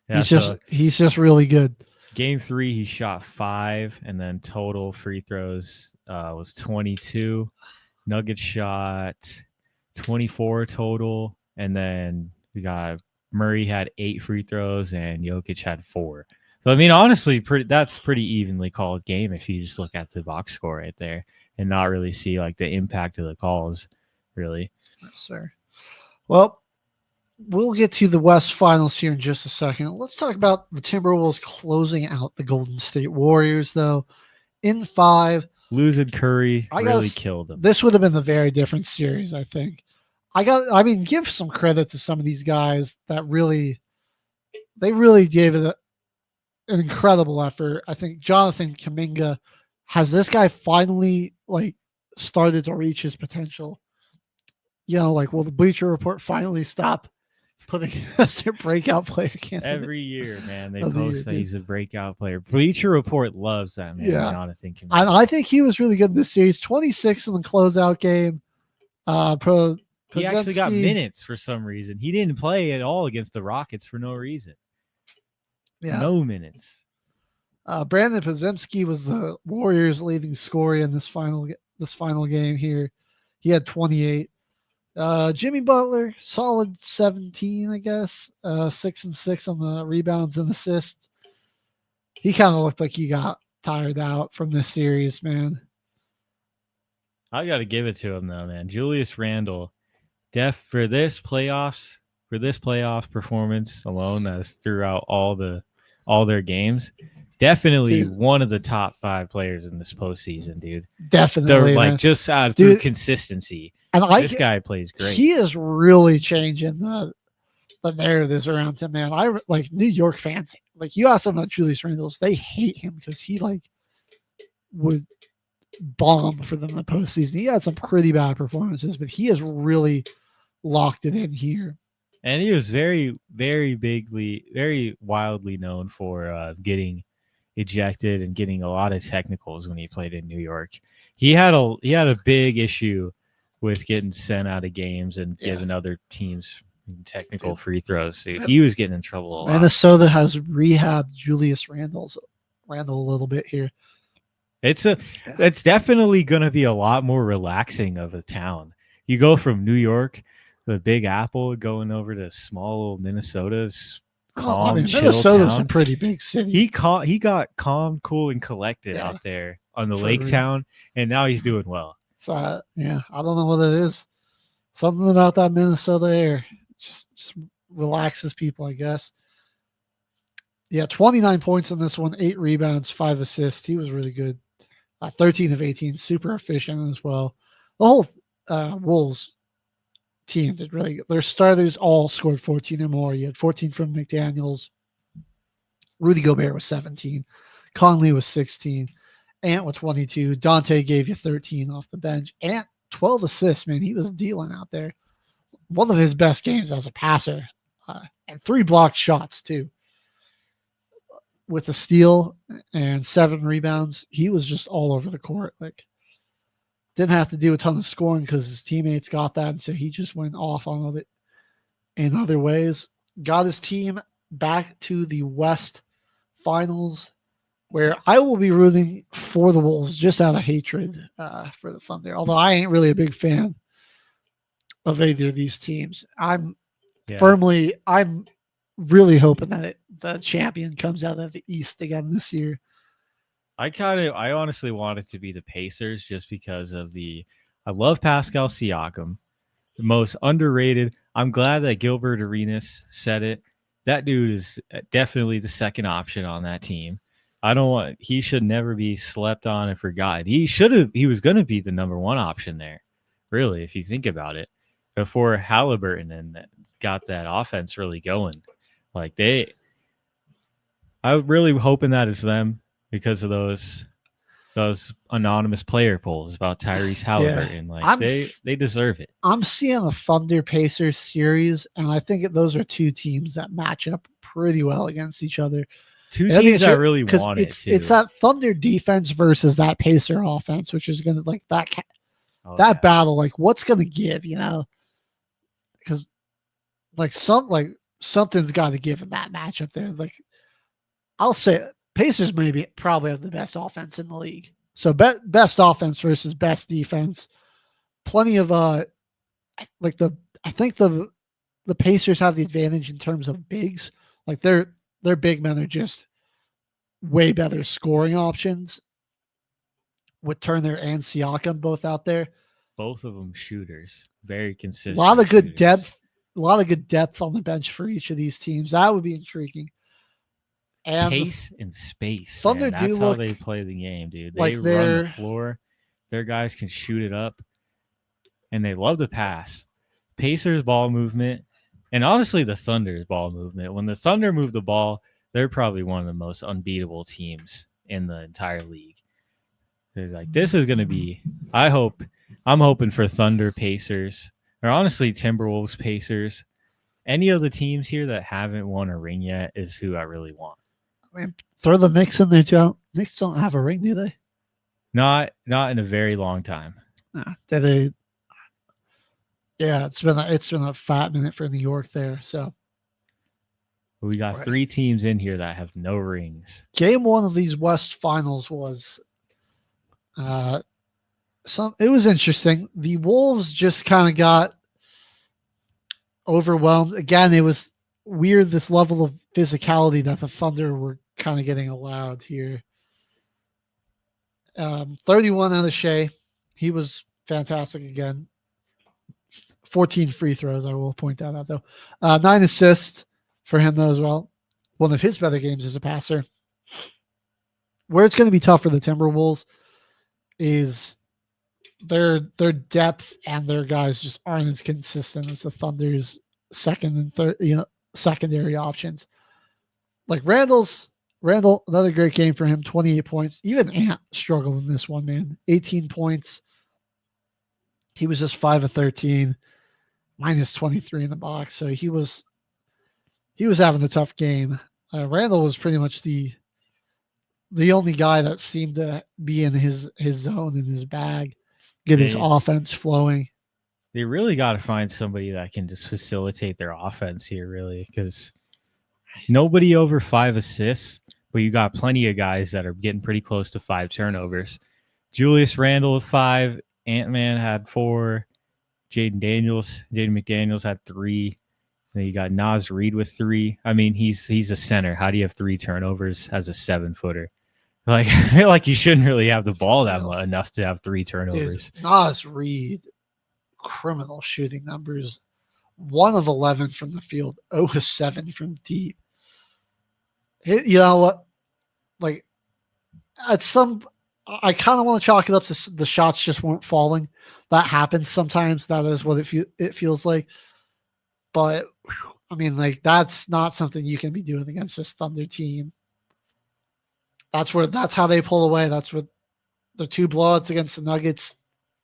Yeah, he's just really good. Game 3, he shot 5, and then total free throws was 22. Nuggets shot 24 total, and then we got Murray had 8 free throws, and Jokic had 4. So I mean, honestly, that's pretty evenly called game if you just look at the box score right there and not really see like the impact of the calls, really. Yes, sir. Well, we'll get to the West Finals here in just a second. Let's talk about the Timberwolves closing out the Golden State Warriors, though, in 5. Losing Curry really killed them. This would have been a very different series, I think. Give some credit to some of these guys that really gave it an incredible effort. I think Jonathan Kuminga, has this guy finally started to reach his potential? Will the Bleacher Report finally stop putting him as their breakout player candidate. Every year, man, they Of the post year, that dude. he's a breakout player. Bleacher Report loves that man, Yeah. Jonathan Kuminga. I think he was really good in this series. 26 in the closeout game. He actually got Podziemski- minutes for some reason. He didn't play at all against the Rockets for no reason. Yeah. No minutes. Brandon Podziemski was the Warriors' leading scorer in this final game here. He had 28. Jimmy Butler, solid 17, I guess. 6 and 6 on the rebounds and assists. He kind of looked like he got tired out from this series, man. I got to give it to him though, man. Julius Randle, for this playoff performance alone, that's throughout all their games, definitely Dude. one of the top 5 players in this postseason, dude. Definitely, They're man. just out through Dude, consistency. And This guy plays great. He is really changing the narratives around him, man. I like New York fans. Like you ask them about Julius Randle, they hate him because he would bomb for them in the postseason. He had some pretty bad performances, but he has really locked it in here. And he was very, very wildly known for getting ejected and getting a lot of technicals when he played in New York. He had a big issue with getting sent out of games and giving other teams technical free throws. So he was getting in trouble a lot. Minnesota has rehabbed Julius Randle a little bit here. It's definitely going to be a lot more relaxing of a town. You go from New York, the Big Apple, going over to small little Minnesota's calm, chill Minnesota's town. a pretty big city. He got calm, cool, and collected out there on the lake town, and now he's doing well. So I don't know what it is. Something about that Minnesota air just relaxes people, I guess. Yeah, 29 points in this one, 8 rebounds, 5 assists. He was really good. 13 of 18, super efficient as well. The whole Wolves team did really good. Their starters all scored 14 or more. You had 14 from McDaniels. Rudy Gobert was 17. Conley was 16. Ant with 22. Dante gave you 13 off the bench. Ant, 12 assists, man. He was dealing out there. One of his best games as a passer. And 3 blocked shots, too. With a steal and 7 rebounds. He was just all over the court. Didn't have to do a ton of scoring because his teammates got that. And so he just went off on it in other ways. Got his team back to the West Finals, where I will be rooting for the Wolves just out of hatred for the Thunder. Although I ain't really a big fan of either of these teams. I'm really hoping that the champion comes out of the East again this year. I honestly want it to be the Pacers just because of I love Pascal Siakam, the most underrated. I'm glad that Gilbert Arenas said it. That dude is definitely the second option on that team. He should never be slept on and forgotten. He was going to be the number 1 option there, really, if you think about it, before Halliburton and got that offense really going. I'm really hoping that it's them because of those anonymous player polls about Tyrese Halliburton. They deserve it. I'm seeing a Thunder Pacers series, and I think those are 2 teams that match up pretty well against each other. 2 teams that really want it too. It's that Thunder defense versus that Pacer offense, which is going to that battle. What's going to give, because something's got to give in that matchup there. I'll say Pacers probably have the best offense in the league. So best offense versus best defense. Plenty of I think the Pacers have the advantage in terms of bigs. Their big men are just way better scoring options with Turner and Siakam both out there. Both of them shooters, very consistent. A lot of good shooters. depth on the bench for each of these teams. That would be intriguing. And Pace and space. Thunder That's do how look they play the game, dude. like They run they're- the floor. Their guys can shoot it up, and they love to pass. Pacers ball movement, and honestly, the Thunder's ball movement. When the Thunder move the ball, they're probably one of the most unbeatable teams in the entire league. They're this is going to be. I'm hoping for Thunder Pacers, or honestly Timberwolves Pacers, any of the teams here that haven't won a ring yet is who I really want. I mean, throw the Knicks in there too. Knicks don't have a ring, do they? Not in a very long time. Nah, they? Yeah, it's been a fat minute for New York there. So We got 3 teams in here that have no rings. Game 1 of these West Finals was it was interesting. The Wolves just kind of got overwhelmed. Again, it was weird, this level of physicality that the Thunder were kind of getting allowed here. 31 out of Shea. He was fantastic again. 14 free throws, I will point that out, though. 9 assists for him, though, as well. One of his better games as a passer. Where it's going to be tough for the Timberwolves is their depth and their guys just aren't as consistent as the Thunder's second and third, secondary options. Like Randall, another great game for him, 28 points. Even Ant struggled in this one, man. 18 points. He was just 5 of 13, minus 23 in the box. So he was having a tough game. Randall was pretty much the only guy that seemed to be in his zone, in his bag, get his offense flowing. They really got to find somebody that can just facilitate their offense here, really, because nobody over 5 assists, but you got plenty of guys that are getting pretty close to 5 turnovers. Julius Randle with 5, Ant-Man had 4, Jaden McDaniels had 3. Then you got Naz Reid with 3. I mean, he's a center. How do you have 3 turnovers as a 7-footer? Like, I feel like you shouldn't really have the ball that enough to have 3 turnovers. Dude, Naz Reid, criminal shooting numbers. 1 of 11 from the field, 0 of 7 from deep. You know what? Like, I kind of want to chalk it up to the shots just weren't falling. That happens sometimes. That is what it feels like. But, I mean, like, that's not something you can be doing against this Thunder team. That's how they pull away. That's what the 2 blowouts against the Nuggets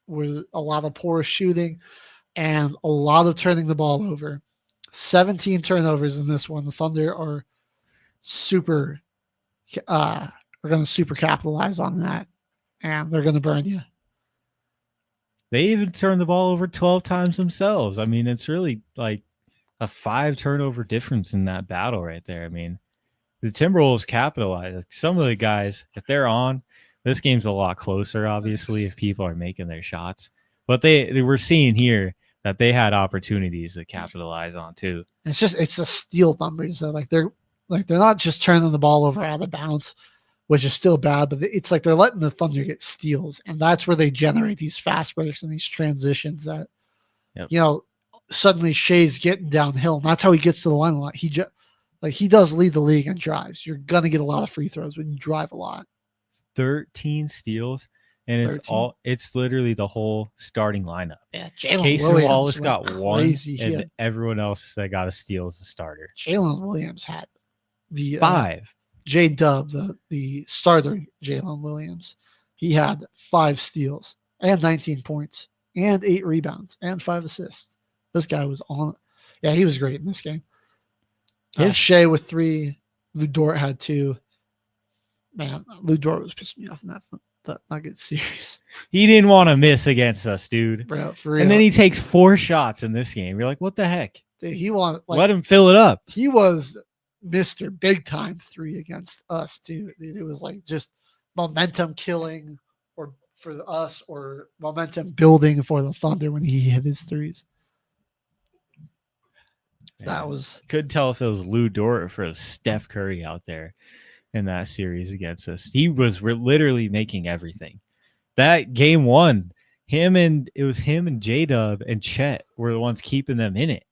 were, a lot of poor shooting and a lot of turning the ball over. 17 turnovers in this one. The Thunder are going to super capitalize on that, and they're going to burn you. They even turned the ball over 12 times themselves. I mean, it's really like a 5 turnover difference in that battle right there. I mean, the Timberwolves capitalize. Some of the guys, if they're on, this game's a lot closer, obviously, if people are making their shots. But they were seeing here that they had opportunities to capitalize on too. It's the steal numbers. So they're not just turning the ball over out of bounds, which is still bad, but it's like they're letting the Thunder get steals, and that's where they generate these fast breaks and these transitions that, suddenly Shea's getting downhill, and that's how he gets to the line a lot. He does lead the league in drives. You're gonna get a lot of free throws when you drive a lot. 13 steals, and it's literally the whole starting lineup. Yeah, Casey Wallace got 1, and everyone else that got a steal is a starter. Jalen Williams had the 5. J-Dub, the starter, Jalen Williams, he had 5 steals and 19 points and 8 rebounds and 5 assists. This guy was on. Yeah, he was great in this game. Shea with 3. Lou Dort had 2. Man, Lou Dort was pissing me off in that Nuggets series. He didn't want to miss against us, dude. Bro, for real. And then he takes 4 shots in this game. You're like, what the heck? Dude, let him fill it up. He was Mr. Big Time 3 against us, too. Dude, it was like just momentum killing or for us, or momentum building for the Thunder when he hit his 3s. That was, couldn't tell if it was Lou Dort or for Steph Curry out there in that series against us. He was literally making everything. That game 1, it was him and J-Dub and Chet were the ones keeping them in it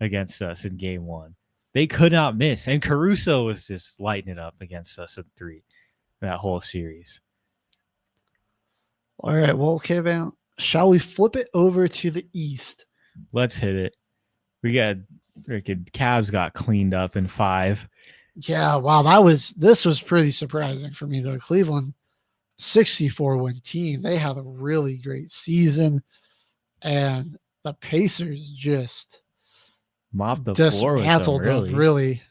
against us in game 1. They could not miss. And Caruso was just lighting it up against us in 3 that whole series. All right. Well, okay, man. Shall we flip it over to the East? Let's hit it. We got freaking Cavs got cleaned up in 5. Yeah, wow. This was pretty surprising for me, though. Cleveland, 64-win team. They had a really great season. And the Pacers just mopped the just floor with them, handled them, really.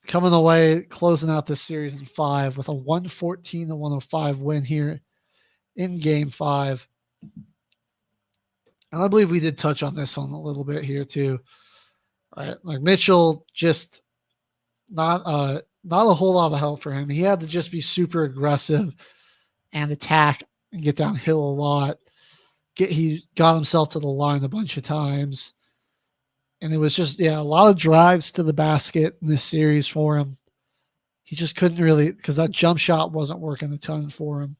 Coming away, closing out this series in 5 with a 114-105 win here in Game 5. And I believe we did touch on this one a little bit here too. Right, like Mitchell, just not a whole lot of help for him. He had to just be super aggressive and attack and get downhill a lot. He got himself to the line a bunch of times. And it was just, a lot of drives to the basket in this series for him. He just couldn't really, because that jump shot wasn't working a ton for him.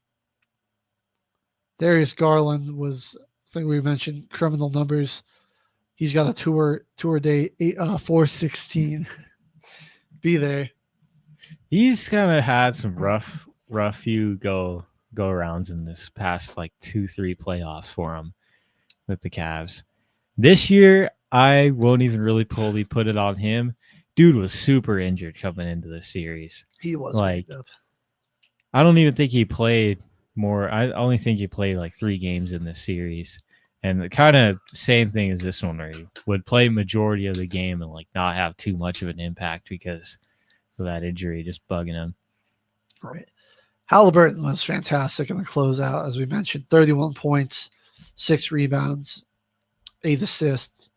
Darius Garland was, I think we mentioned criminal numbers. He's got a tour day 416. Be there. He's kind of had some rough few go rounds in this past like 2-3 playoffs for him with the Cavs. This year, I won't even really fully put it on him. Dude was super injured coming into the series. He was like, I don't even think he played more. I only think he played like 3 games in this series. And the kind of same thing as this one, where he would play majority of the game and like not have too much of an impact because of that injury just bugging him. Right. Halliburton was fantastic in the closeout, as we mentioned. 31 points, 6 rebounds, 8 assists.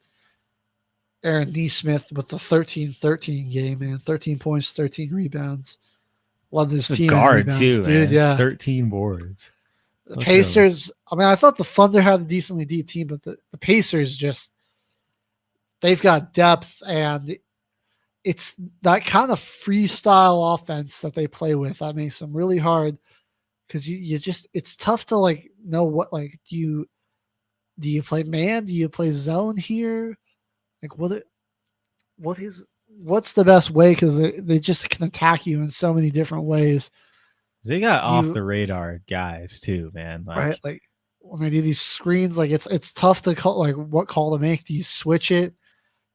Aaron Nesmith with the 13-13 game, man. 13 points, 13 rebounds. Love this team. Guard rebounds, too, dude. man. Yeah. 13 boards. The Pacers, I mean, I thought the Thunder had a decently deep team, but the Pacers just, they've got depth, and it's that kind of freestyle offense that they play with that makes them really hard, because you just, it's tough to like know what, like, do you play man? Do you play zone here? Like what's the best way? Because they just can attack you in so many different ways. They got off the radar guys too, man. Like, right? Like when they do these screens, like it's tough to call, like what call to make. Do you switch it?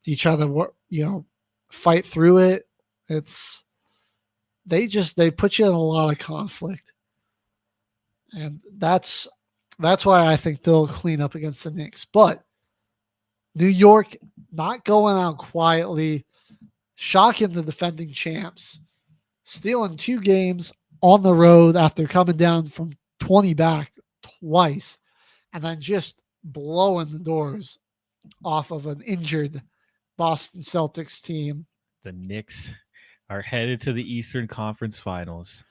Do you try to fight through it? They put you in a lot of conflict, and that's why I think they'll clean up against the Knicks. But New York not going out quietly, shocking the defending champs, stealing 2 games on the road after coming down from 20 back twice, and then just blowing the doors off of an injured Boston Celtics team. The Knicks are headed to the Eastern Conference Finals.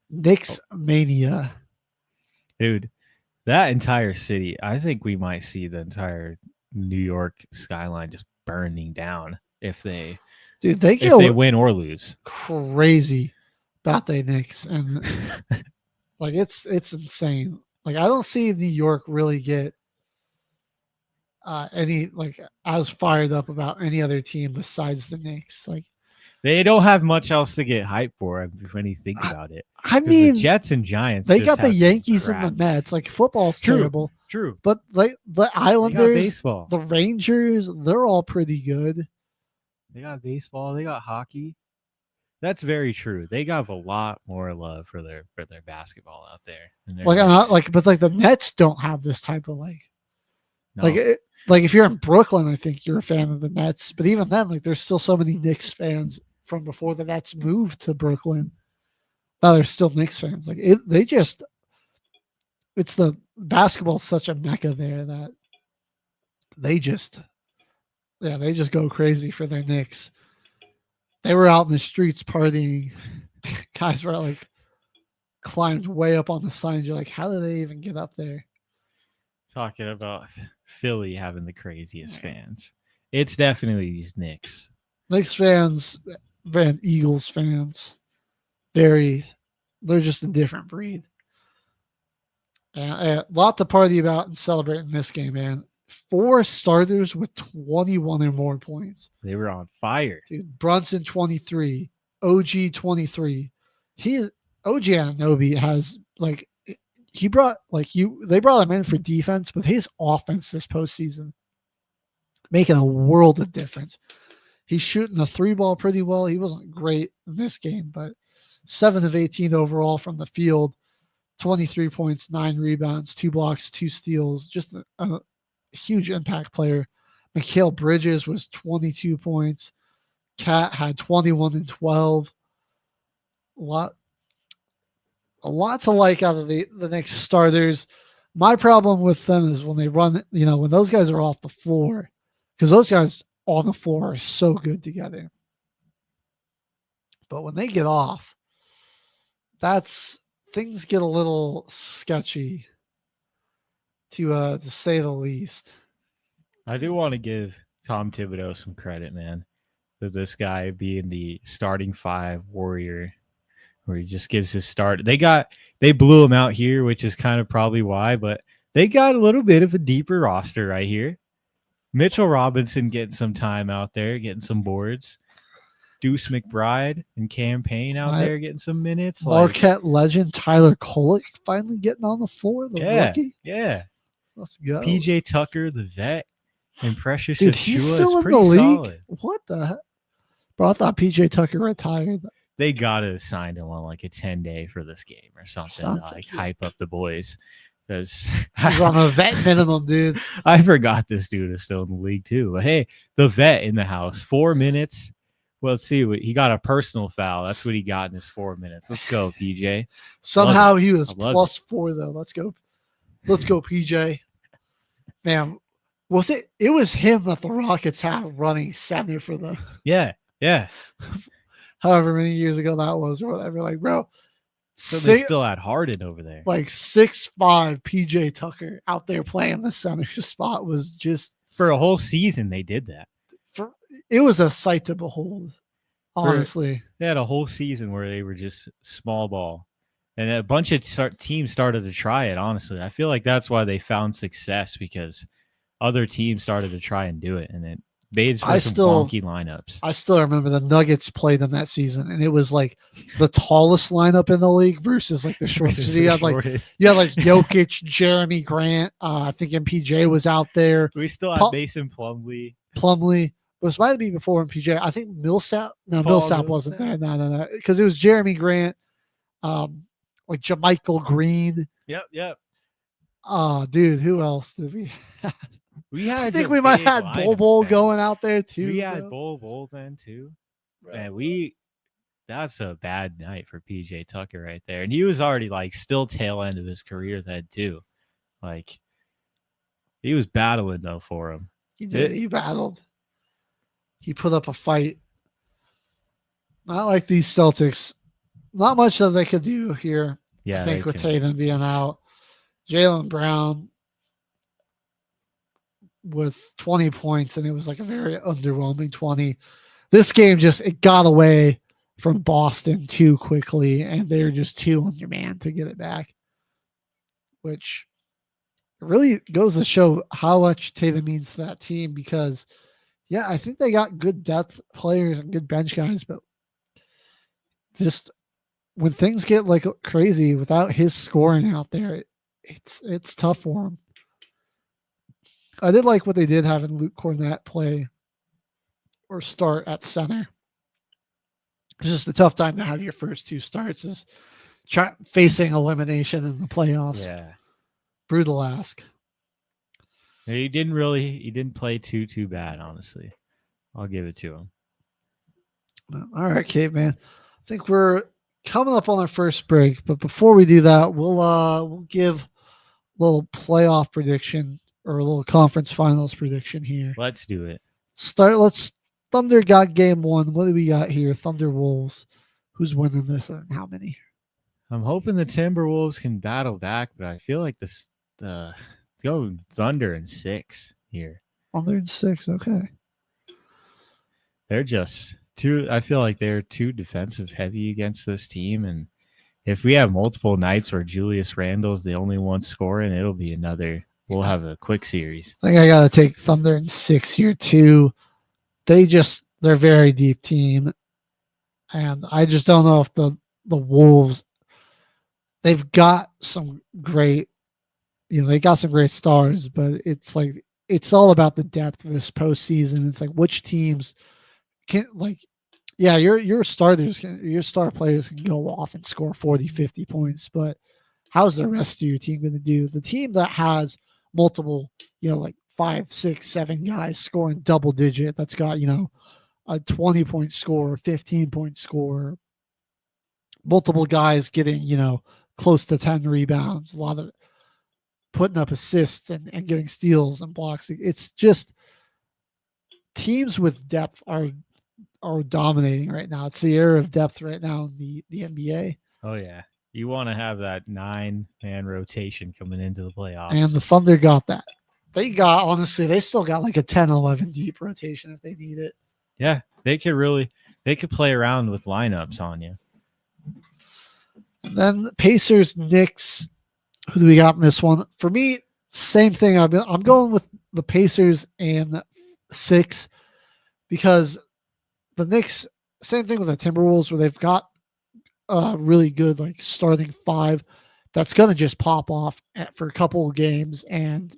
Knicks mania. Dude, that entire city, I think we might see the entire New York skyline just burning down if they win or lose. Crazy about the Knicks, and like it's insane. Like I don't see New York really get any like as fired up about any other team besides the Knicks. Like they don't have much else to get hyped for when you think about it. I mean, the Jets and Giants. They got the Yankees and the Mets. Like football's terrible. True. But like the Islanders, baseball. The Rangers, they're all pretty good. They got baseball. They got hockey. That's very true. They got a lot more love for their basketball out there. But the Nets don't have this type of No. Like if you're in Brooklyn, I think you're a fan of the Nets. But even then, like there's still so many Knicks fans from before the Nets moved to Brooklyn. Now there's still Knicks fans. Like it's the basketball's such a mecca there that they just go crazy for their Knicks. They were out in the streets partying. Guys were like climbed way up on the signs. You're like, how did they even get up there? Talking about Philly having the craziest fans. It's definitely these Knicks. Knicks fans, Eagles fans, they're just a different breed. A lot to party about and celebrate in this game, man. 4 starters with 21 or more points. They were on fire. Dude, Brunson 23, OG 23. OG Anunoby has they brought him in for defense, but his offense this postseason making a world of difference. He's shooting the 3-ball pretty well. He wasn't great in this game, but 7 of 18 overall from the field, 23 points, 9 rebounds, 2 blocks, 2 steals. Just a huge impact player. Mikal Bridges was 22 points. Kat had 21 and 12. A lot to like out of the Knicks starters. My problem with them is when they run, when those guys are off the floor, because those guys on the floor are so good together. But when they get off, things get a little sketchy, to say the least. I do want to give Tom Thibodeau some credit, man, for this guy being the starting 5 Warrior, where he just gives his start. They blew him out here, which is kind of probably why, but they got a little bit of a deeper roster right here. Mitchell Robinson getting some time out there, getting some boards. Deuce McBride and Cam Payne out there getting some minutes. Marquette legend Tyler Kolek finally getting on the floor. The rookie. Yeah. Let's go. PJ Tucker, the vet, and Precious Dude, Achiuwa he's still is in the pretty league. solid. What the heck? Bro, I thought PJ Tucker retired. They gotta sign him on like a 10-day for this game or something to like hype up the boys. Because he's on a vet minimum, dude. I forgot this dude is still in the league too. But hey, the vet in the house, 4 minutes. Well, let's see. He got a personal foul. That's what he got in his 4 minutes. Let's go, PJ. Somehow he was +4 though. Let's go, PJ. Man, was it? It was him that the Rockets had running center for them. Yeah. However many years ago that was, or whatever. Like, bro. So they still had Harden over there. Like 6'5" PJ Tucker out there playing the center spot was just for a whole season. They did that. It was a sight to behold. Honestly, they had a whole season where they were just small ball, and a bunch of teams started to try it. Honestly, I feel like that's why they found success, because other teams started to try and do it, and it made for some wonky lineups. I still remember the Nuggets played them that season, and it was like the tallest lineup in the league versus like the shortest. You had like Jokic, Jeremy Grant. I think MPJ was out there. We still had Mason Plumlee. This might be before MPJ. I think Millsap. No, Millsap wasn't there. No. Because it was Jeremy Grant, like JaMychal Green. Yep. Dude, who else did we have? I think we might have had Bol going out there too. We had Bol then too. Man, that's a bad night for PJ Tucker right there. And he was already like still tail end of his career then too. Like he was battling though for him. He did. He battled. He put up a fight. Not like these Celtics. Not much that they could do here. Yeah, I think with Tatum being out. Jaylen Brown with 20 points, and it was like a very underwhelming 20. This game it got away from Boston too quickly, and they're just too undermanned to get it back, which really goes to show how much Tatum means to that team, because I think they got good depth players and good bench guys, but just when things get like crazy without his scoring out there, it's tough for him. I did like what they did having Luke Cornett play or start at center. It's just a tough time to have your first 2 starts is facing elimination in the playoffs. Yeah. Brutal ask. He didn't play too bad, honestly. I'll give it to him. All right, Kate, man. I think we're coming up on our first break, but before we do that, we'll give a little playoff prediction or a little conference finals prediction here. Let's do it. Thunder got game 1. What do we got here? Thunder Wolves. Who's winning this and how many? I'm hoping the Timberwolves can battle back, but I feel like go Thunder in 6 here. Thunder in 6, okay. They're just I feel like they're too defensive heavy against this team, and if we have multiple nights where Julius Randle's the only one scoring, it'll be we'll have a quick series. I think I gotta take Thunder in 6 here too. They're a very deep team, and I just don't know if the Wolves, they've got some great, they got some great stars, but it's all about the depth of this postseason. It's like which teams can your star players can go off and score 40, 50 points, but how's the rest of your team going to do? The team that has multiple, like 5, 6, 7 guys scoring double digit. That's got, a 20-point score, 15-point score, multiple guys getting, close to 10 rebounds, a lot of putting up assists and getting steals and blocks. It's just teams with depth are dominating right now. It's the era of depth right now in the NBA. Oh, yeah. You want to have that 9-man rotation coming into the playoffs. And the Thunder got that. They still got like a 10, 11 deep rotation if they need it. Yeah, they could play around with lineups on you. And then Pacers, Knicks. Who do we got in this one? For me, same thing. I'm going with the Pacers and 6 because the Knicks, same thing with the Timberwolves, where they've got a really good like starting 5 that's going to just pop off for a couple of games and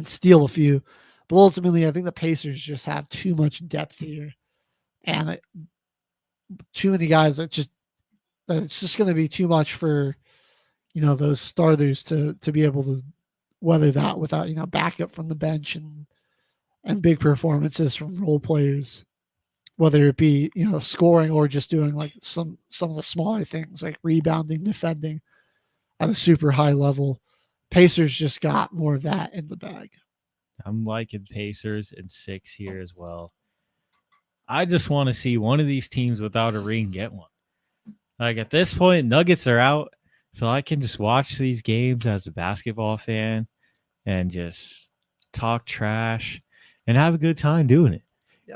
steal a few. But ultimately, I think the Pacers just have too much depth here, and too many guys that it's just going to be too much for those starters to be able to weather that without backup from the bench and big performances from role players, whether it be scoring or just doing like some of the smaller things like rebounding, defending at a super high level. Pacers just got more of that in the bag. I'm liking Pacers and 6 here as well. I just want to see one of these teams without a ring get one. Like at this point, Nuggets are out, so I can just watch these games as a basketball fan and just talk trash and have a good time doing it.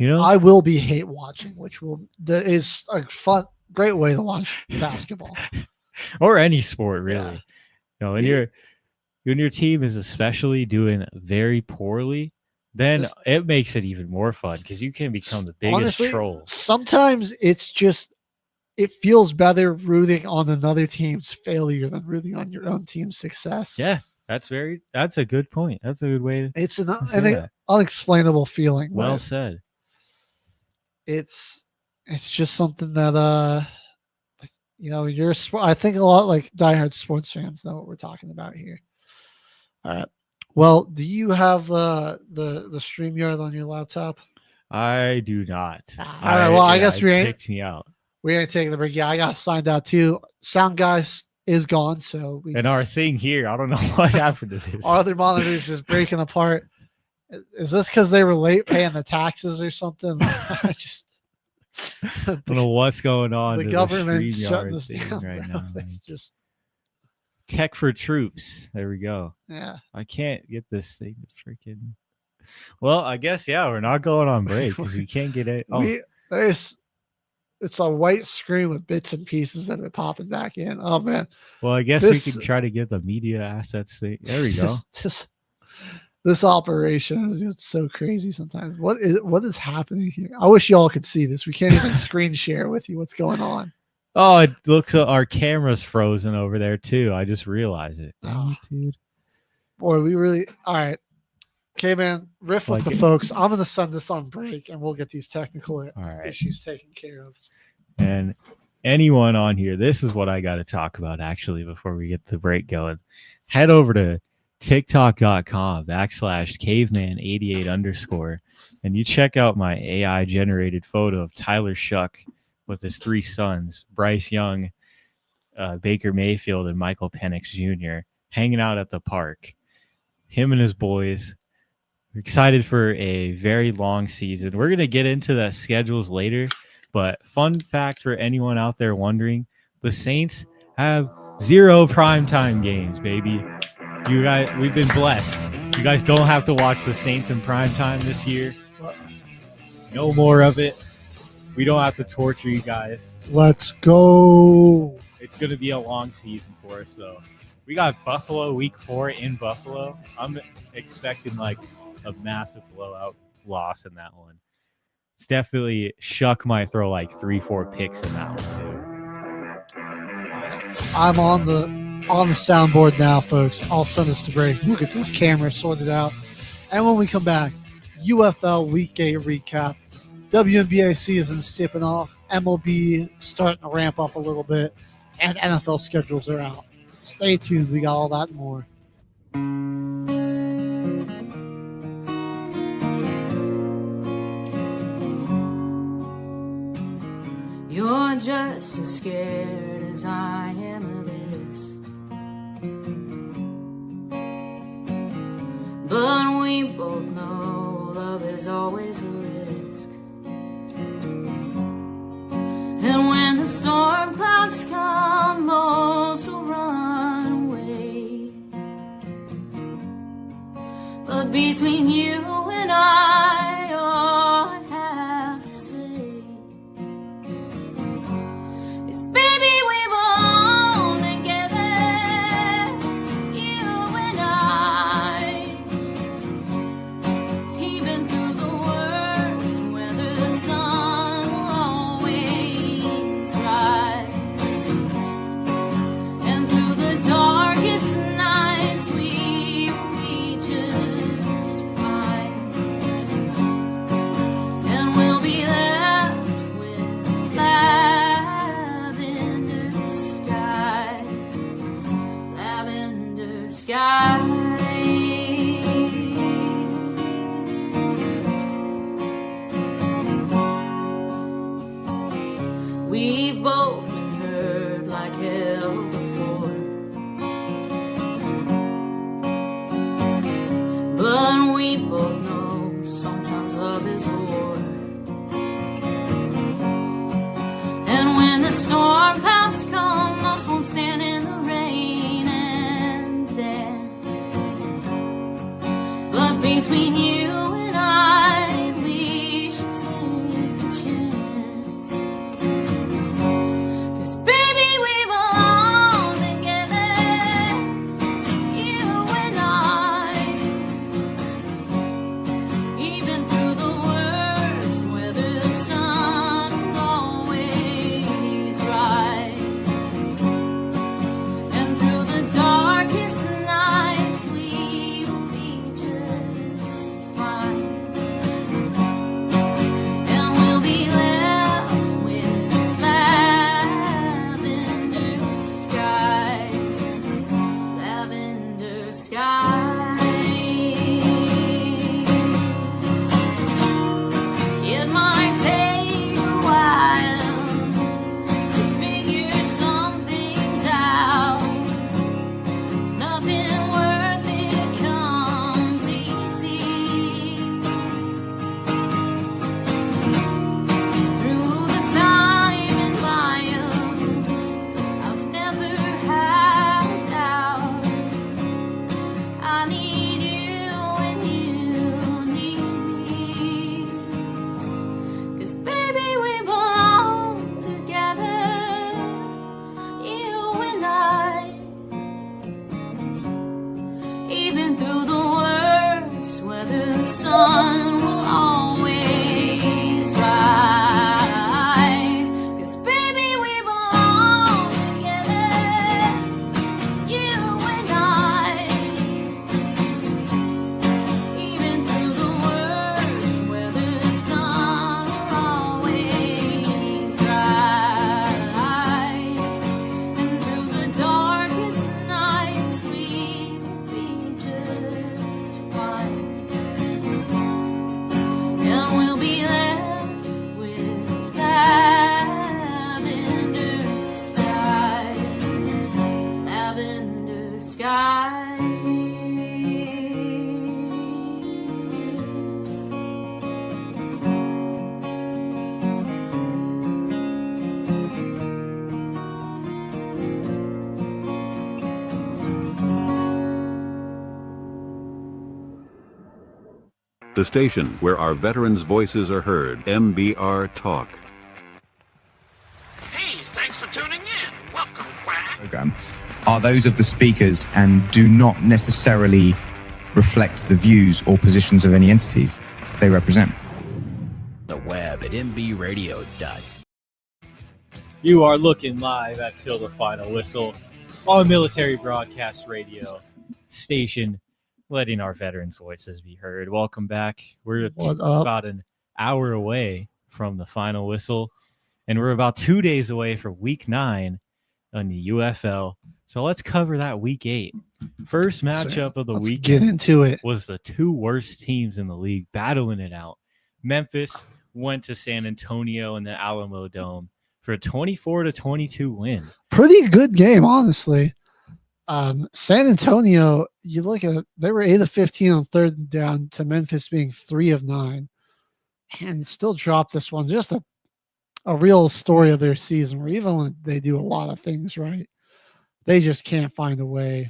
I will be hate watching, which is a fun, great way to watch basketball or any sport, really. Yeah. When your team is especially doing very poorly, then it makes it even more fun because you can become the biggest troll. Sometimes it feels better rooting on another team's failure than rooting on your own team's success. Yeah, that's a good point. That's a good way to. It's an unexplainable feeling. Well said. It's just something that I think a lot like diehard sports fans know what we're talking about here. All right. Well, do you have the StreamYard on your laptop? I do not. All right. Well, I guess we ain't kicked me out. We ain't taking the break. Yeah, I got signed out too. Sound guy is gone, so and our thing here, I don't know what happened to this. Our other monitors just breaking apart. Is this because they were late paying the taxes or something? I don't know what's going on. The government's shutting this thing down right now. Just tech for troops. There we go. Yeah. I can't get this thing to freaking. Well, I guess we're not going on break because we can't get it. Oh. It's a white screen with bits and pieces that are popping back in. Oh man. Well, I guess we can try to get the media assets thing. There we go. This operation, it's so crazy sometimes. What is happening here? I wish y'all could see this. We can't even screen share with you what's going on. Oh, it looks like our camera's frozen over there too. I just realized it. Oh, dude. Boy, we really all right. Okay, man, riff with the folks. I'm going to send this on break, and we'll get these technical issues taken care of. And anyone on here, this is what I got to talk about, actually, before we get the break going. Head over to tiktok.com/caveman88_, and you check out my AI-generated photo of Tyler Shuck with his 3 sons, Bryce Young, Baker Mayfield, and Michael Penix Jr., hanging out at the park. Him and his boys. Excited for a very long season. We're going to get into the schedules later, but fun fact for anyone out there wondering, the Saints have 0 primetime games, baby. You guys, we've been blessed. You guys don't have to watch the Saints in primetime this year. No more of it. We don't have to torture you guys. Let's go. It's going to be a long season for us, though. We got Buffalo week 4 in Buffalo. I'm expecting like a massive blowout loss in that one. It's definitely Shuck might throw like 3-4 picks in that one too. I'm on the soundboard now, folks. I'll send us to break. We'll get this camera sorted out. And when we come back, UFL Week 8 recap. WNBA season's tipping off. MLB starting to ramp up a little bit. And NFL schedules are out. Stay tuned. We got all that and more. You're just as scared as I am of this. But we both know love is always a risk. And when the storm clouds come, most will run away. But between you and I, all I have to say is, baby, we belong together, you and I. Even through the worst weather, the sun will always rise. And through the darkest nights, we will be just fine. And we'll be left with lavender sky, lavender skies. We've both been hurt like hell before, but we both know sometimes love is a war. And when the storm clouds come, us won't stand in the rain and dance. But between you and I, we should take a chance. 'Cause baby, we belong together, you and I. Even through the worst weather, the sun will always rise. And through the darkest nights, we will be just fine. And we'll be left with lavender skies, lavender skies. It might take a while to figure some things out. Nothing worth it comes easy. Through the time and miles, I've never had a doubt. I need you and you need me. 'Cause baby, we belong together, you and I. Even through the worst weather, the sun will always rise. 'Cause baby, we belong together, you and I. Even through the worst weather, the sun will always rise. And through the darkest nights, we will be just fine. And we'll be left with lavender skies, lavender skies. The station where our veterans' voices are heard. MBR Talk. Hey, thanks for tuning in. Welcome, Quack. Program are those of the speakers and do not necessarily reflect the views or positions of any entities they represent. The web at mbradio.com. You are looking live at Till the Final Whistle on Military Broadcast Radio station, letting our veterans' voices be heard. Welcome back. We're about an hour away from the final whistle, and we're about 2 days away from Week 9 on the UFL. So let's cover that Week 8. First matchup of the weekend. Get into it. Was the two worst teams in the league battling it out. Memphis went to San Antonio in the Alamo Dome for a 24-22 win. Pretty good game, honestly. San Antonio, you look at it, they were 8 of 15 on third down to Memphis being 3 of 9, and still dropped this one. Just a real story of their season, where even when they do a lot of things right, they just can't find a way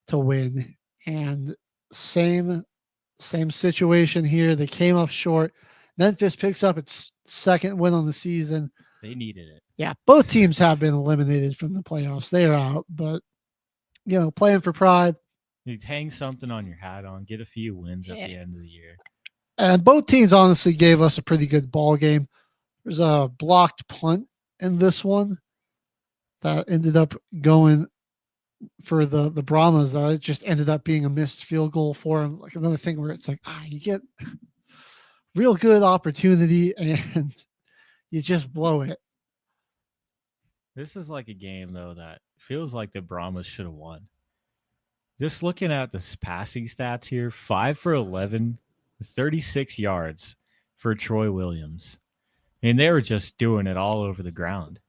to win. And same situation here. They came up short. Memphis picks up its second win on the season. They needed it. Yeah, both teams have been eliminated from the playoffs. They are out, but playing for pride. You hang something on your hat on, get a few wins at the end of the year. And both teams honestly gave us a pretty good ball game. There's a blocked punt in this one that ended up going for the Brahmas. It just ended up being a missed field goal for them. Like another thing where it's like, you get real good opportunity and you just blow it. This is like a game, though, that feels like the Brahmas should have won. Just looking at the passing stats here, 5 for 11, 36 yards for Troy Williams. And they were just doing it all over the ground.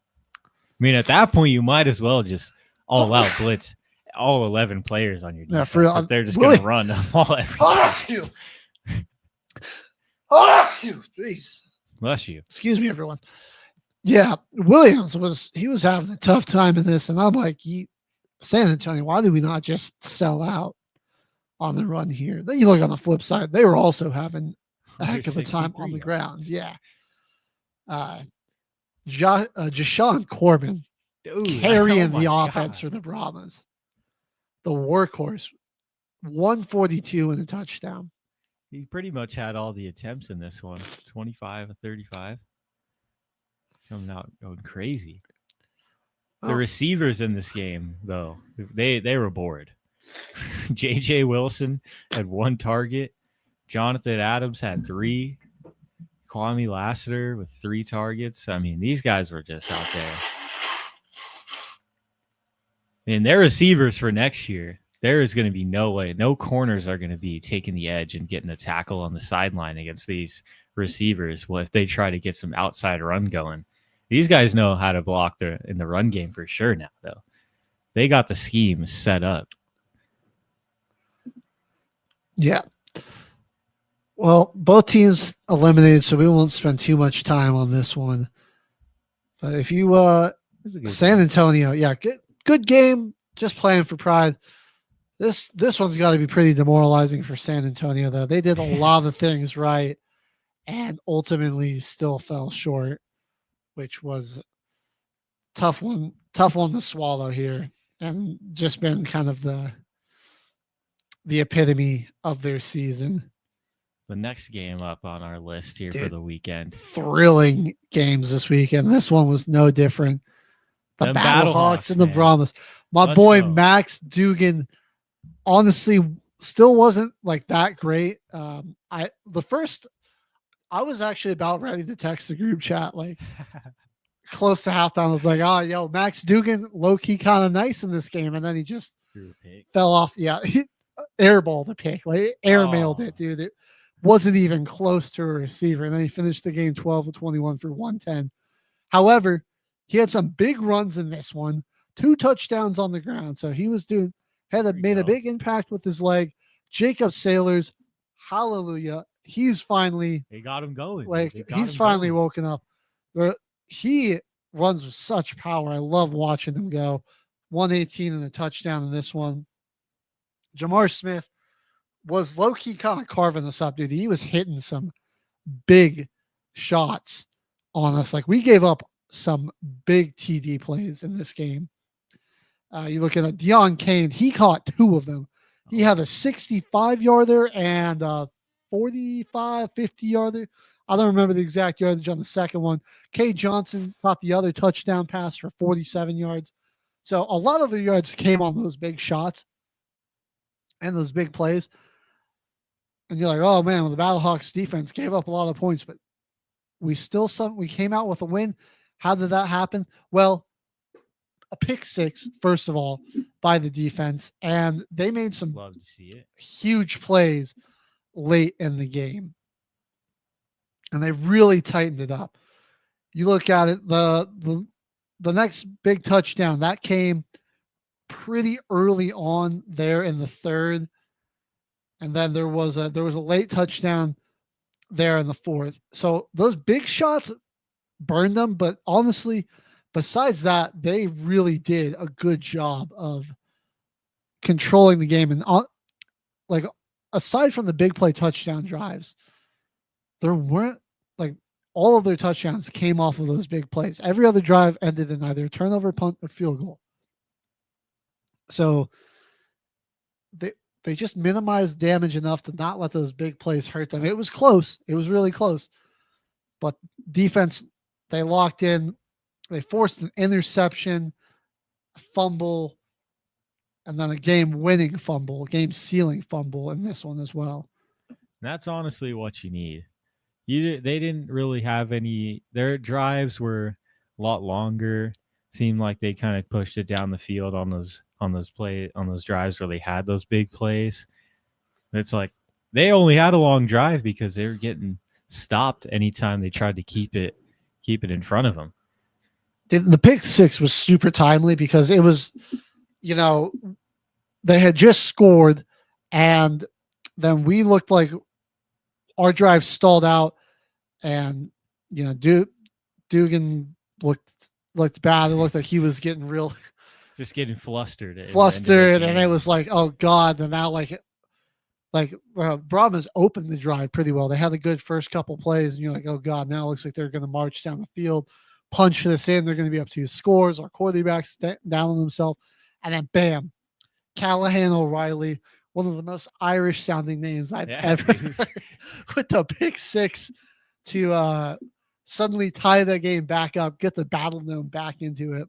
I mean, at that point, you might as well just all-out blitz all 11 players on your defense. Yeah, for real. If they're just going to run all every time. Jeez. Bless you. Excuse me, everyone. Yeah, Williams was having a tough time in this, and I'm like, San Antonio, why did we not just sell out on the run here? Then you look on the flip side, they were also having a heck of a time on the ground. Yeah. Jashawn Corbin carrying the offense for the Brahmas. The workhorse, 142 and a touchdown. He pretty much had all the attempts in this one, 25 of 35. Coming out going crazy. The receivers in this game, though, they were bored. J.J. Wilson had 1 target. Jonathan Adams had 3. Kwame Lassiter with 3 targets. I mean, these guys were just out there. And their receivers for next year, there is going to be no way. No corners are going to be taking the edge and getting a tackle on the sideline against these receivers. Well, if they try to get some outside run going. These guys know how to block in the run game for sure now, though. They got the scheme set up. Yeah. Well, both teams eliminated, so we won't spend too much time on this one. But if you San Antonio, yeah, good game, just playing for pride. This one's got to be pretty demoralizing for San Antonio, though. They did a lot of things right and ultimately still fell short, which was tough one to swallow here, and just been kind of the epitome of their season. The next game up on our list here for the weekend. Thrilling games this weekend. This one was no different. The Battlehawks and the Brahmas. My boy Max Dugan, honestly, still wasn't like that great. I was actually about ready to text the group chat like close to halftime. I was like, Max Dugan, low-key kind of nice in this game. And then he just fell off. Yeah, he airballed the pick. Like airmailed it, dude. It wasn't even close to a receiver. And then he finished the game 12 of 21 for 110. However, he had some big runs in this one. 2 touchdowns on the ground. So he was made a big impact with his leg. Jacob Sailors, hallelujah. He's finally they got him going. He's finally woken up. He runs with such power. I love watching him go. 118 and a touchdown in this one. Jamar Smith was low-key kind of carving us up, dude. He was hitting some big shots on us. Like, we gave up some big TD plays in this game. You look at Deion Kane, he caught 2 of them. He had a 65-yarder and a 45, 50-yarder. I don't remember the exact yardage on the second one. Kay Johnson caught the other touchdown pass for 47 yards. So a lot of the yards came on those big shots and those big plays. And you're like, oh man, well, the Battlehawks defense gave up a lot of points, but we came out with a win. How did that happen? Well, a pick 6, first of all, by the defense, and they made some huge plays late in the game. And they really tightened it up. you look at it, the next big touchdown that came pretty early on there in the third, and then there was a late touchdown there in the fourth. So those big shots burned them, but honestly, besides that, they really did a good job of controlling the game. And like aside from the big play touchdown drives, there weren't like all of their touchdowns came off of those big plays. Every other drive ended in either a turnover, punt, or field goal. So they just minimized damage enough to not let those big plays hurt them. It was close. It was really close. But defense, they locked in. They forced an interception, a fumble, and then a game-winning fumble, game-sealing fumble in this one as well. That's honestly what you need. They didn't really have any. Their drives were a lot longer. Seemed like they kind of pushed it down the field on those drives where they had those big plays. It's like they only had a long drive because they were getting stopped anytime they tried to keep it in front of them. The pick six was super timely because it was, they had just scored, and then we looked like our drive stalled out, and Dugan looked bad. It looked like he was getting just getting flustered, and it was like, oh god. And now Brahmas opened the drive pretty well. They had a good first couple plays, and you're like, oh god, now it looks like they're going to march down the field, punch this in. They're going to be up 2 scores. Our quarterback's down on himself, and then bam, Callahan O'Reilly, one of the most Irish sounding names I've ever heard, with the pick six to suddenly tie the game back up, get the Battle Gnome back into it.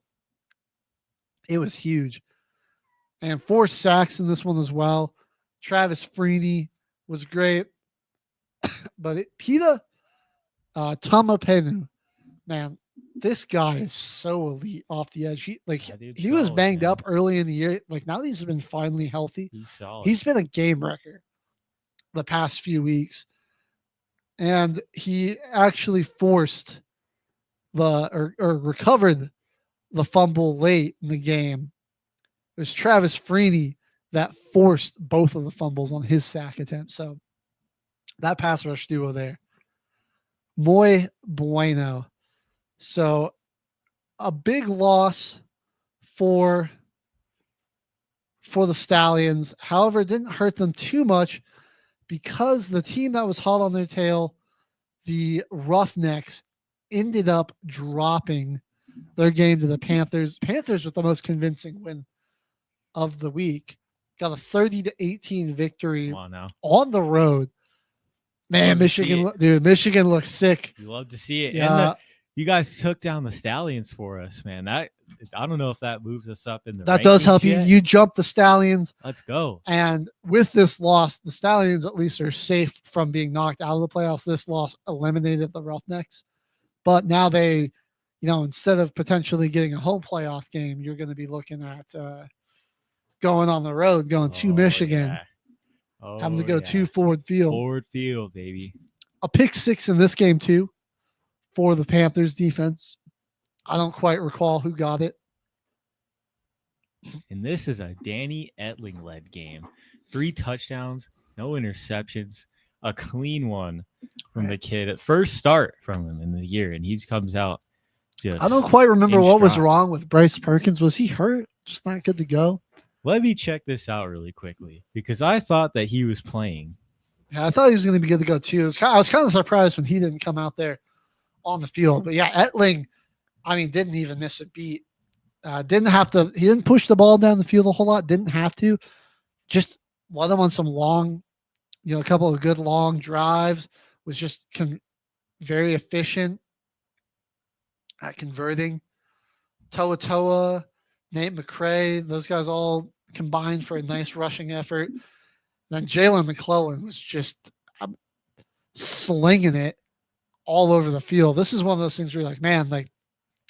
It was huge. And 4 sacks in this one as well. Travis Freeney was great. But Pita Tamapenu, man, this guy is so elite off the edge. He was banged up early in the year. Like, now that he's been finally healthy, he's solid. He's been a game wrecker the past few weeks. And he actually forced or recovered the fumble late in the game. It was Travis Freeney that forced both of the fumbles on his sack attempt. So that pass rush duo there. Muy bueno. So a big loss for the Stallions. However, it didn't hurt them too much because the team that was hot on their tail, the Roughnecks, ended up dropping their game to the Panthers. Panthers with the most convincing win of the week. Got a 30-18 victory on the road. Man, Michigan looks sick. You love to see it. Yeah. And you guys took down the Stallions for us, man. I don't know if that moves us up in the That does help yet. you jump the Stallions. Let's go. And with this loss, the Stallions at least are safe from being knocked out of the playoffs. This loss eliminated the Roughnecks. But now they, instead of potentially getting a home playoff game, you're going to be looking at going on the road, going to Michigan, having to go to Ford Field. Ford Field, baby. A pick six in this game, too, for the Panthers defense. I don't quite recall who got it. And this is a Danny Etling-led game. 3 touchdowns, no interceptions, a clean one from the kid at first start from him in the year, and he comes out just. I don't quite remember what was wrong with Bryce Perkins. Was he hurt? Just not good to go? Let me check this out really quickly because I thought that he was playing. Yeah, I thought he was going to be good to go too. I was kind of surprised when he didn't come out there on the field. But yeah, Etling, didn't even miss a beat. He didn't push the ball down the field a whole lot. Didn't have to. Just let him on some long, a couple of good long drives. Was just very efficient at converting. Toa, Nate McCray, those guys all combined for a nice rushing effort. Then Jalen McClellan was just slinging it all over the field. This is one of those things where you're like, man, like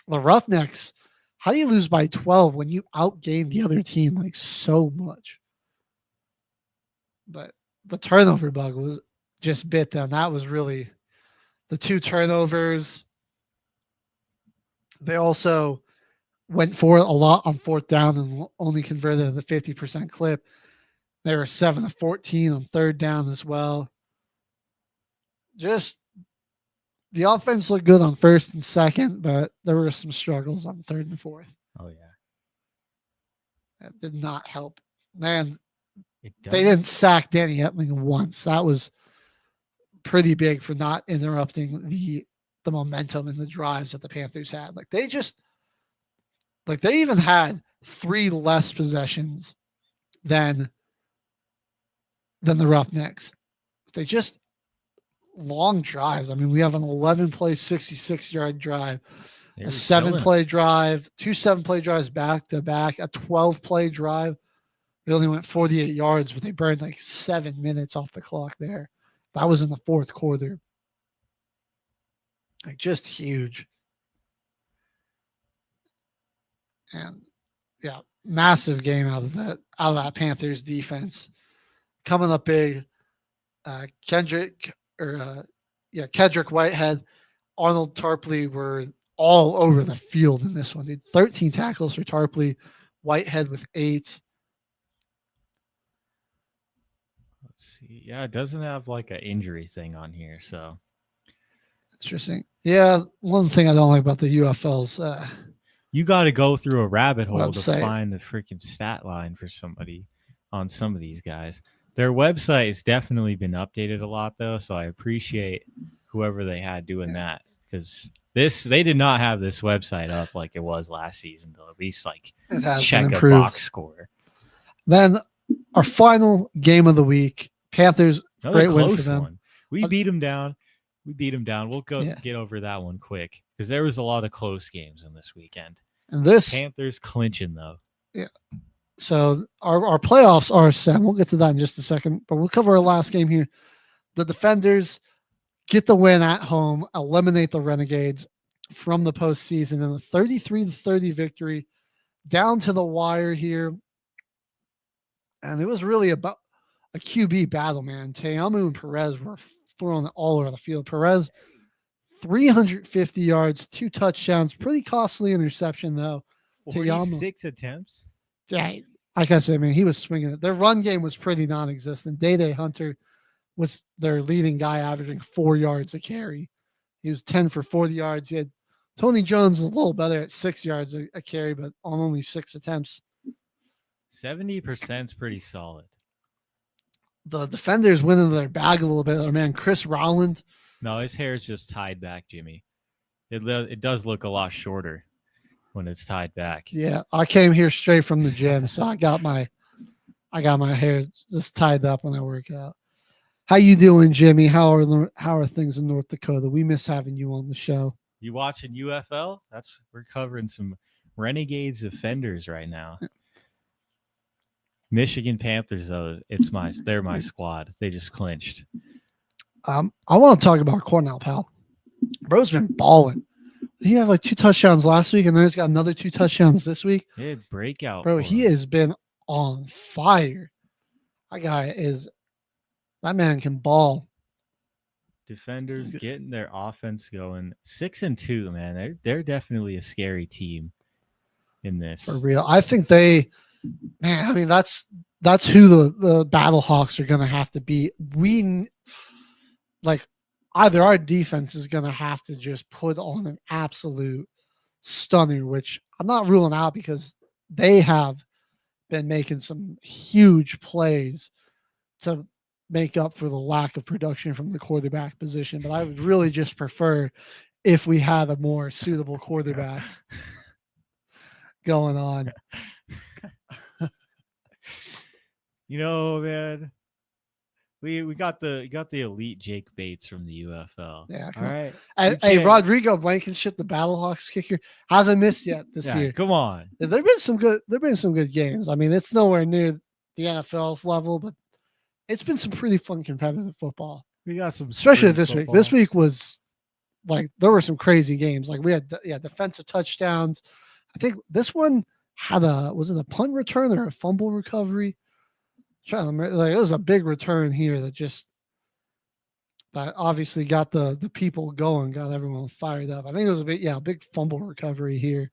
the Roughnecks, how do you lose by 12 when you outgained the other team like so much? But the turnover bug was just bit them. That was really the 2 turnovers. They also went for it a lot on fourth down and only converted at the 50% clip. They were 7 of 14 on third down as well. Just the offense looked good on first and second, but there were some struggles on third and fourth. Oh, yeah. That did not help. Man, They didn't sack Danny Etling once. That was pretty big for not interrupting the momentum and the drives that the Panthers had. Like they even had 3 less possessions than the Roughnecks. They just long drives. I mean, we have an 11-play, 66-yard drive, a 7-play drive, 2 7-play drives back to back, a 12-play drive. They only went 48 yards, but they burned like 7 minutes off the clock there. That was in the fourth quarter. Like just huge. And yeah, massive game out of that Panthers defense. Coming up big. Kedrick Whitehead, Arnold Tarpley were all over the field in this one. They had 13 tackles for Tarpley, Whitehead with 8. Let's see. Yeah, it doesn't have like an injury thing on here, so interesting. Yeah, one thing I don't like about the UFL's you got to go through a rabbit hole website to find the freaking stat line for somebody on some of these guys. Their website has definitely been updated a lot, though, so I appreciate whoever they had doing that, because they did not have this website up like it was last season, though. At least like check a box score. Then our final game of the week, Panthers. Another great win for them. One. We beat them down. We'll get over that one quick because there was a lot of close games in this weekend. And this Panthers clinching though. Yeah. So our playoffs are set. We'll get to that in just a second, but we'll cover our last game here. The Defenders get the win at home, eliminate the Renegades from the postseason in a 33-30 victory, down to the wire here. And it was really about a QB battle, man. Teamu and Perez were throwing it all over the field. Perez, 350 yards, 2 touchdowns, pretty costly interception though. 46 attempts. Yeah, like I said, man, he was swinging it. Their run game was pretty non-existent. Day Hunter was their leading guy, averaging 4 yards a carry. He was 10 for 40 yards. He had Tony Jones a little better at 6 yards a carry, but on only 6 attempts. 70% is pretty solid. The Defenders went into their bag a little bit. Our man Chris Rowland. No, his hair is just tied back, Jimmy. It does look a lot shorter when it's tied back. Yeah, I came here straight from the gym, so I got my hair just tied up when I work out. How you doing, Jimmy? How are things in North Dakota? We miss having you on the show. You watching UFL? We're covering some Renegades Defenders right now. Michigan Panthers, though, they're my squad. They just clinched. I want to talk about Cornell Powell. Bro's been balling. He had like 2 touchdowns last week, and then he's got another 2 touchdowns this week. He had breakout. Bro, he has been on fire. That man can ball. Defenders getting their offense going. 6-2, man. They're definitely a scary team in this. For real. I think that's who the Battlehawks are going to have to beat. Either our defense is going to have to just put on an absolute stunner, which I'm not ruling out because they have been making some huge plays to make up for the lack of production from the quarterback position. But I would really just prefer if we had a more suitable quarterback going on. Man, we got the elite Jake Bates from the UFL. Yeah, all right. Hey, Rodrigo Blankenship, the Battlehawks kicker, hasn't missed yet this year. Come on. There've been some good games. I mean, it's nowhere near the NFL's level, but it's been some pretty fun competitive football. We got some, especially this week. This week was like there were some crazy games. Like we had defensive touchdowns. I think this one had was it a punt return or a fumble recovery? Trying to remember, it was a big return here that just that obviously got the people going, got everyone fired up. I think it was a big fumble recovery here.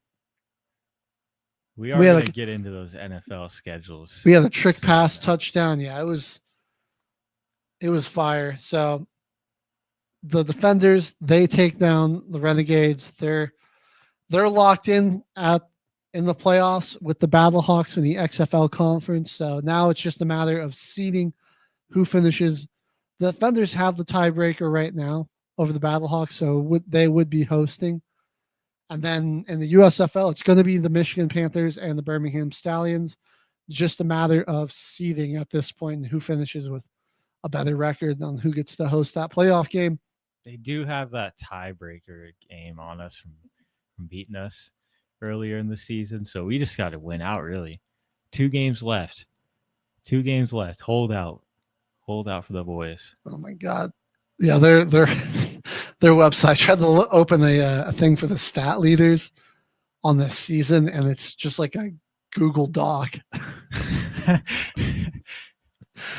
We are going to get into those NFL schedules. We had a trick pass touchdown. Yeah, it was fire. So the defenders, they take down the Renegades. They're locked in the playoffs with the Battlehawks in the XFL conference. So now it's just a matter of seeding who finishes. The defenders have the tiebreaker right now over the Battlehawks, so they would be hosting. And then in the USFL, it's going to be the Michigan Panthers and the Birmingham Stallions. Just a matter of seeding at this point and who finishes with a better record on who gets to host that playoff game. They do have that tiebreaker game on us from beating us earlier in the season, so we just got to win out, really. 2 games left. Hold out for the boys. Oh my God. Yeah, their website tried to open a thing for the stat leaders on this season, and it's just like a Google Doc.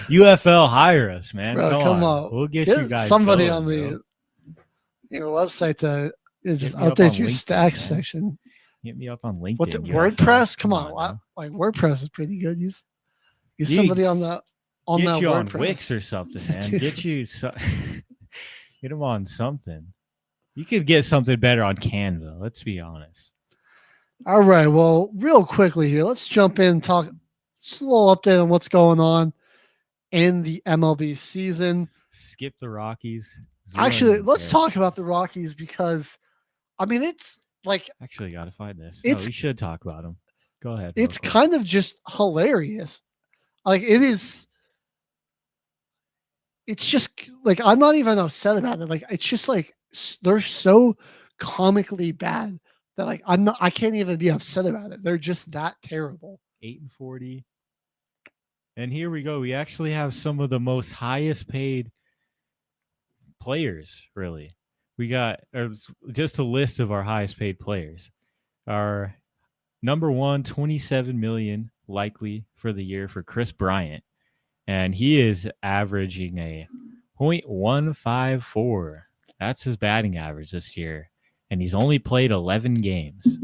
UFL, hire us, man. Bro, come on. We'll get you guys somebody going, on your website to just update your stats section. Get me up on LinkedIn. What's it? WordPress? Come on. Like WordPress is pretty good. Use somebody on that you WordPress. On Wix or something, man. Get them on something. You could get something better on Canva. Let's be honest. All right. Well, real quickly here, let's jump in and talk just a little update on what's going on in the MLB season. Skip the Rockies. Actually, let's talk about the Rockies because, I mean, it's like... Actually, got to find this. No, we should talk about them. Go ahead. It's kind of just hilarious. Like, it is... It's just, like, I'm not even upset about it. Like, it's just, like, they're so comically bad that, like, I can't even be upset about it. They're just that terrible. 8-40. And here we go. We actually have some of the most highest paid players, really. We got just a list of our highest paid players. Our number one, $27 million likely for the year for Chris Bryant. And he is averaging a .154. That's his batting average this year. And he's only played 11 games.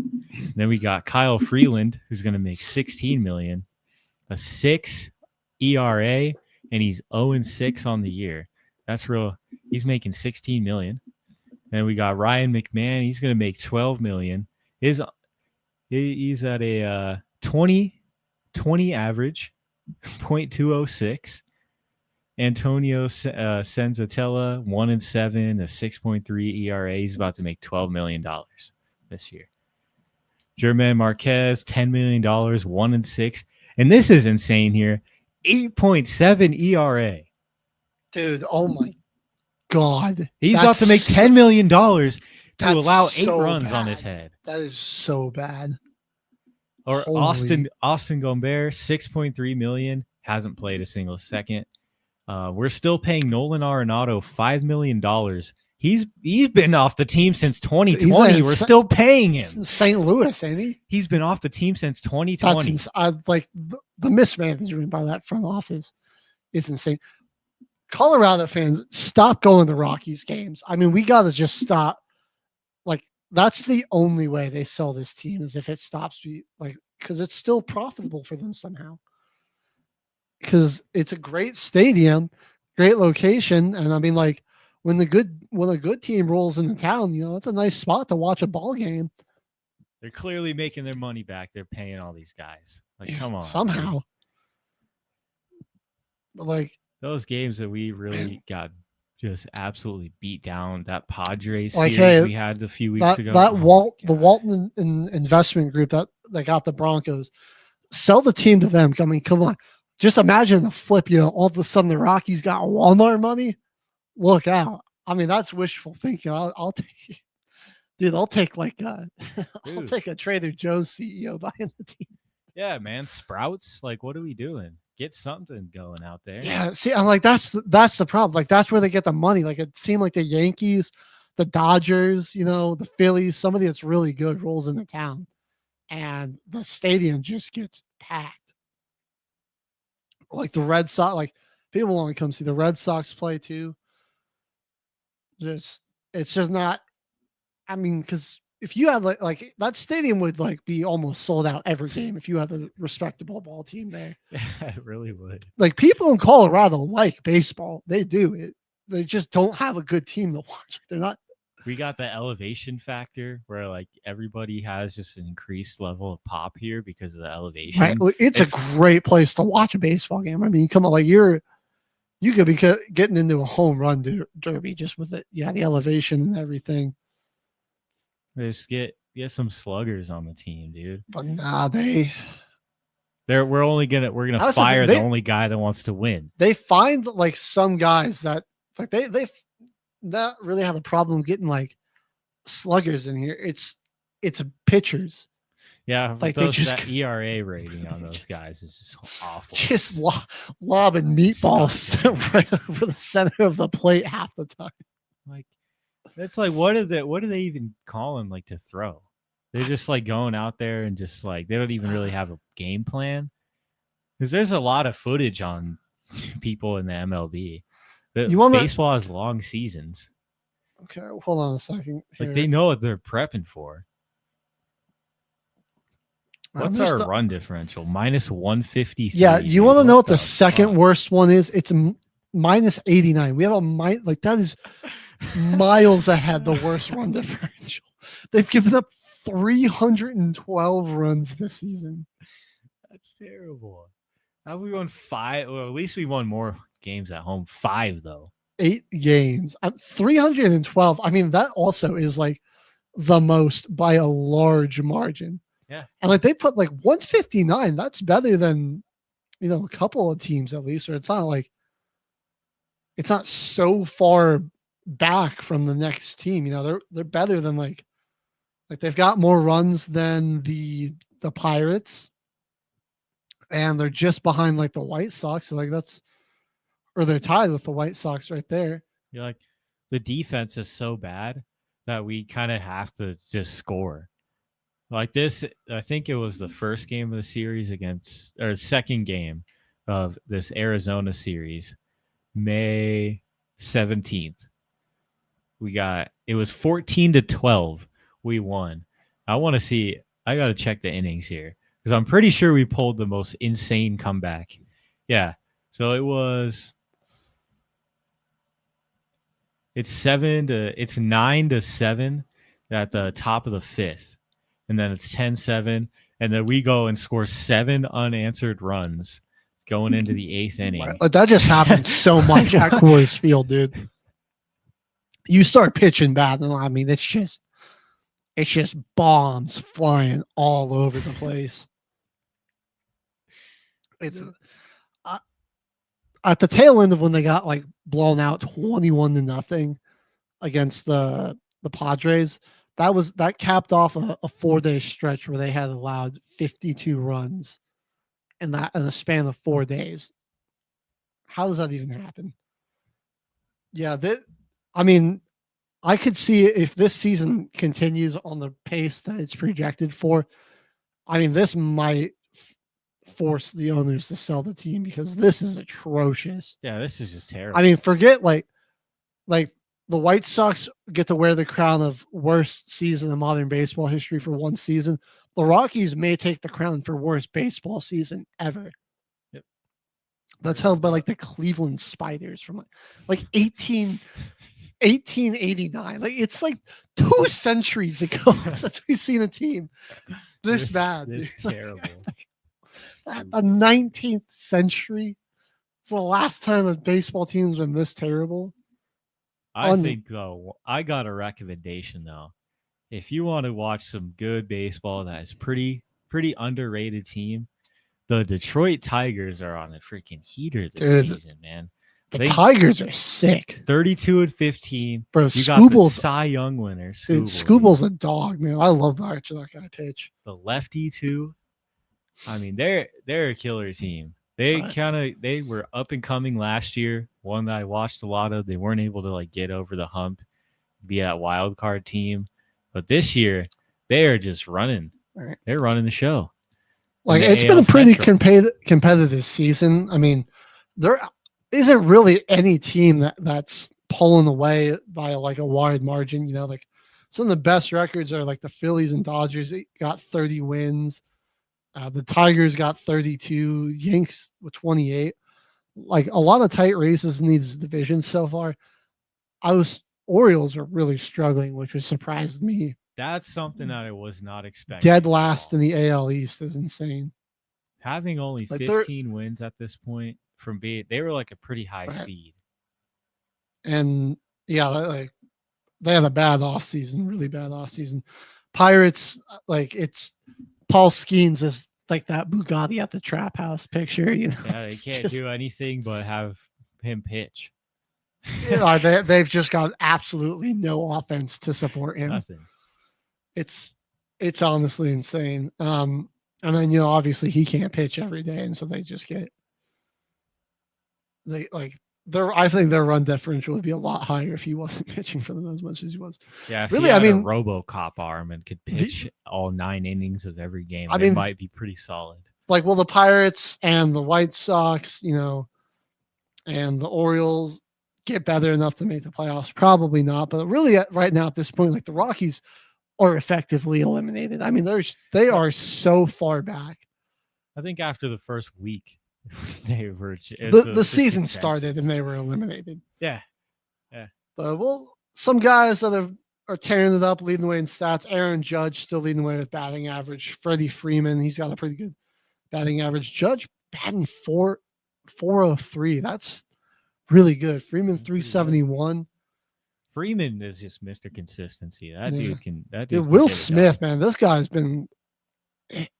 Then we got Kyle Freeland, who's going to make $16 million, a 6 ERA, and he's 0-6 on the year. That's real. He's making $16 million. Then we got Ryan McMahon. He's going to make $12 million. He's at a 20 average, .206. Antonio Senzatella, 1-7, a 6.3 ERA. He's about to make $12 million this year. German Marquez, $10 million, 1-6. And this is insane here. 8.7 ERA. Dude, oh my God. He's about to make $10 million to allow 8 so runs bad. on his head. That is so bad. Or Austin Gomber, $6.3 million, hasn't played a single second. We're still paying Nolan Arenado $5 million. He's been off the team since 2020. We're still paying him. St. Louis, ain't he? He's been off the team since 2020. Like the mismanagement by that front office is insane. Colorado fans, stop going to Rockies games. I mean, we got to just stop. Like, that's the only way they sell this team is if it stops, because it's still profitable for them somehow. Because it's a great stadium, great location, and I mean, like, when a good team rolls into town, it's a nice spot to watch a ball game. They're clearly making their money back. They're paying all these guys. Like, come on. Somehow. But like those games that we really got just absolutely beat down. That Padres series we had a few weeks ago. The Walton Investment Group that got the Broncos, sell the team to them. I mean, come on. Just imagine the flip, all of a sudden the Rockies got Walmart money. Look out. I mean, that's wishful thinking. I'll take, dude, I'll take I'll take a Trader Joe's CEO buying the team. Yeah, man. Sprouts. Like, what are we doing? Get something going out there. Yeah. See, I'm like, that's the problem. Like, that's where they get the money. Like, it seemed like the Yankees, the Dodgers, the Phillies, somebody that's really good rolls into town and the stadium just gets packed. Like the Red Sox, like people want to come see the Red Sox play too. It's just not. I mean, because if you had like that stadium would like be almost sold out every game if you had a respectable ball team there. It really would. Like people in Colorado like baseball, they do it. They just don't have a good team to watch. They're not. We got the elevation factor where like everybody has just an increased level of pop here because of the elevation. Right. It's a great place to watch a baseball game. I mean, come on, like you could be getting into a home run derby just with it. Yeah, the elevation and everything. Just get some sluggers on the team, dude. But nah, we're gonna fire the only guy that wants to win. They find like some guys that like they not really have a problem getting like sluggers in here. It's pitchers. Yeah, like that ERA rating on those guys is just awful. Just lobbing meatballs right over the center of the plate half the time. Like it's like what do they even call him like to throw? They're just like going out there and just like they don't even really have a game plan. Because there's a lot of footage on people in the MLB. Baseball has long seasons. Okay, hold on a second. Here. Like they know what they're prepping for. What's our run differential? Minus 153. Yeah, do you want to know what the second worst one is? It's minus 89. We have like that is miles ahead the worst run differential. They've given up 312 runs this season. That's terrible. How we won 5? Well, at least we won more games at home. 5 though. 8 games. 312. I mean, that also is like the most by a large margin. Yeah. And like they put like 159. That's better than a couple of teams at least. Or it's not so far back from the next team. They're better than like they've got more runs than the Pirates. And they're just behind like the White Sox. So like or they're tied with the White Sox right there. You're like the defense is so bad that we kind of have to just score. Like this, I think it was the first game of the series or second game of this Arizona series, May 17th. It was 14-12. We won. I got to check the innings here because I'm pretty sure we pulled the most insane comeback. Yeah. So it's 9-7 at the top of the 5th. And then it's 10-7. And then we go and score 7 unanswered runs going into the 8th inning. That just happened so much at Coors Field, dude. You start pitching bad, and I mean, it's just bombs flying all over the place. It's at the tail end of when they got like blown out 21-0 against the Padres. That capped off a 4-day stretch where they had allowed 52 runs in a span of 4 days. How does that even happen? Yeah, I mean, I could see if this season continues on the pace that it's projected for. I mean, this might force the owners to sell the team because this is atrocious. Yeah, this is just terrible. I mean, forget like the White Sox get to wear the crown of worst season in modern baseball history for one season. The Rockies may take the crown for worst baseball season ever. Yep. That's held by like the Cleveland Spiders from like 1889. Like it's like 2 centuries ago since we've seen a team this bad. This terrible. The 19th century. It's the last time a baseball team's been this terrible. I think though, I got a recommendation though. If you want to watch some good baseball that is pretty underrated team, the Detroit Tigers are on a freaking heater this season, man. The Tigers are sick. 32-15. Bro, you got the Cy Young winner. Scooble's a dog, man. I love that guy pitch. The lefty too. I mean, they're a killer team. They were up and coming last year. One that I watched a lot of. They weren't able to like get over the hump, be that wild card team. But this year, they are just running. Right. They're running the show. Like it's been a pretty competitive season. I mean, there isn't really any team that's pulling away by like a wide margin. You know, like some of the best records are like the Phillies and Dodgers. They got 30 wins. The Tigers got 32. Yanks with 28. Like a lot of tight races in these divisions so far. Orioles are really struggling, which has surprised me. That's something that I was not expecting. Dead last in the AL East is insane. Having only Like 15 wins at this point from being, they were like a pretty high seed. And yeah, like they had a bad offseason, really bad offseason. Pirates, like it's Paul Skeens is like that Bugatti at the Trap House picture. You know, Yeah, they can't do anything but have him pitch. You know, they've just got absolutely no offense to support him. Nothing. It's honestly insane. And then, you know, obviously he can't pitch every day, and so they just get I think their run differential would be a lot higher if he wasn't pitching for them as much as he was. Yeah, if really, he had I mean, a RoboCop arm and could pitch all 9 innings of every game, it might be pretty solid. Like, will the Pirates and the White Sox, you know, and the Orioles get better enough to make the playoffs? Probably not. But really, right now at this point, like the Rockies are effectively eliminated. I mean, they are so far back. I think after the first week, they were the season started and they were eliminated. Yeah. But some guys that are tearing it up, leading the way in stats. Aaron Judge still leading the way with batting average. Freddie Freeman, he's got a pretty good batting average. Judge batting 403. That's really good. Freeman 371. Freeman is just Mr. Consistency. That dude can. Will Smith, man, this guy's been.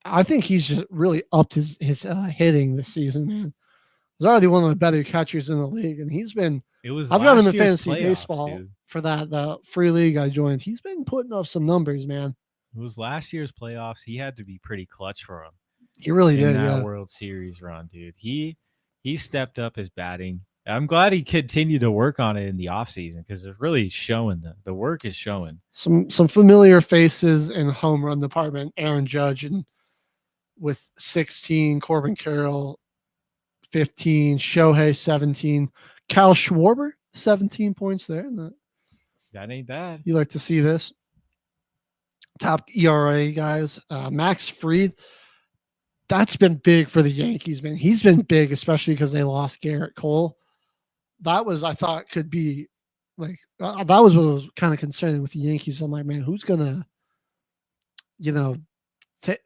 I think he's just really upped his hitting this season, man. He's already one of the better catchers in the league, and he's been. I've got him in fantasy baseball for that free league I joined. He's been putting up some numbers, man. It was last year's playoffs. He had to be pretty clutch for him. He really did. That World Series run, dude. He stepped up his batting. I'm glad he continued to work on it in the offseason because it's really showing. The work is showing. Some familiar faces in the home run department. Aaron Judge and with 16, Corbin Carroll 15, Shohei 17, Kyle Schwarber 17 points there. That ain't bad. You like to see this. Top ERA guys. Max Fried. That's been big for the Yankees, man. He's been big, especially because they lost Garrett Cole. That was, I thought, could be like that was what was kind of concerning with the Yankees. I'm like, man, who's gonna, you know,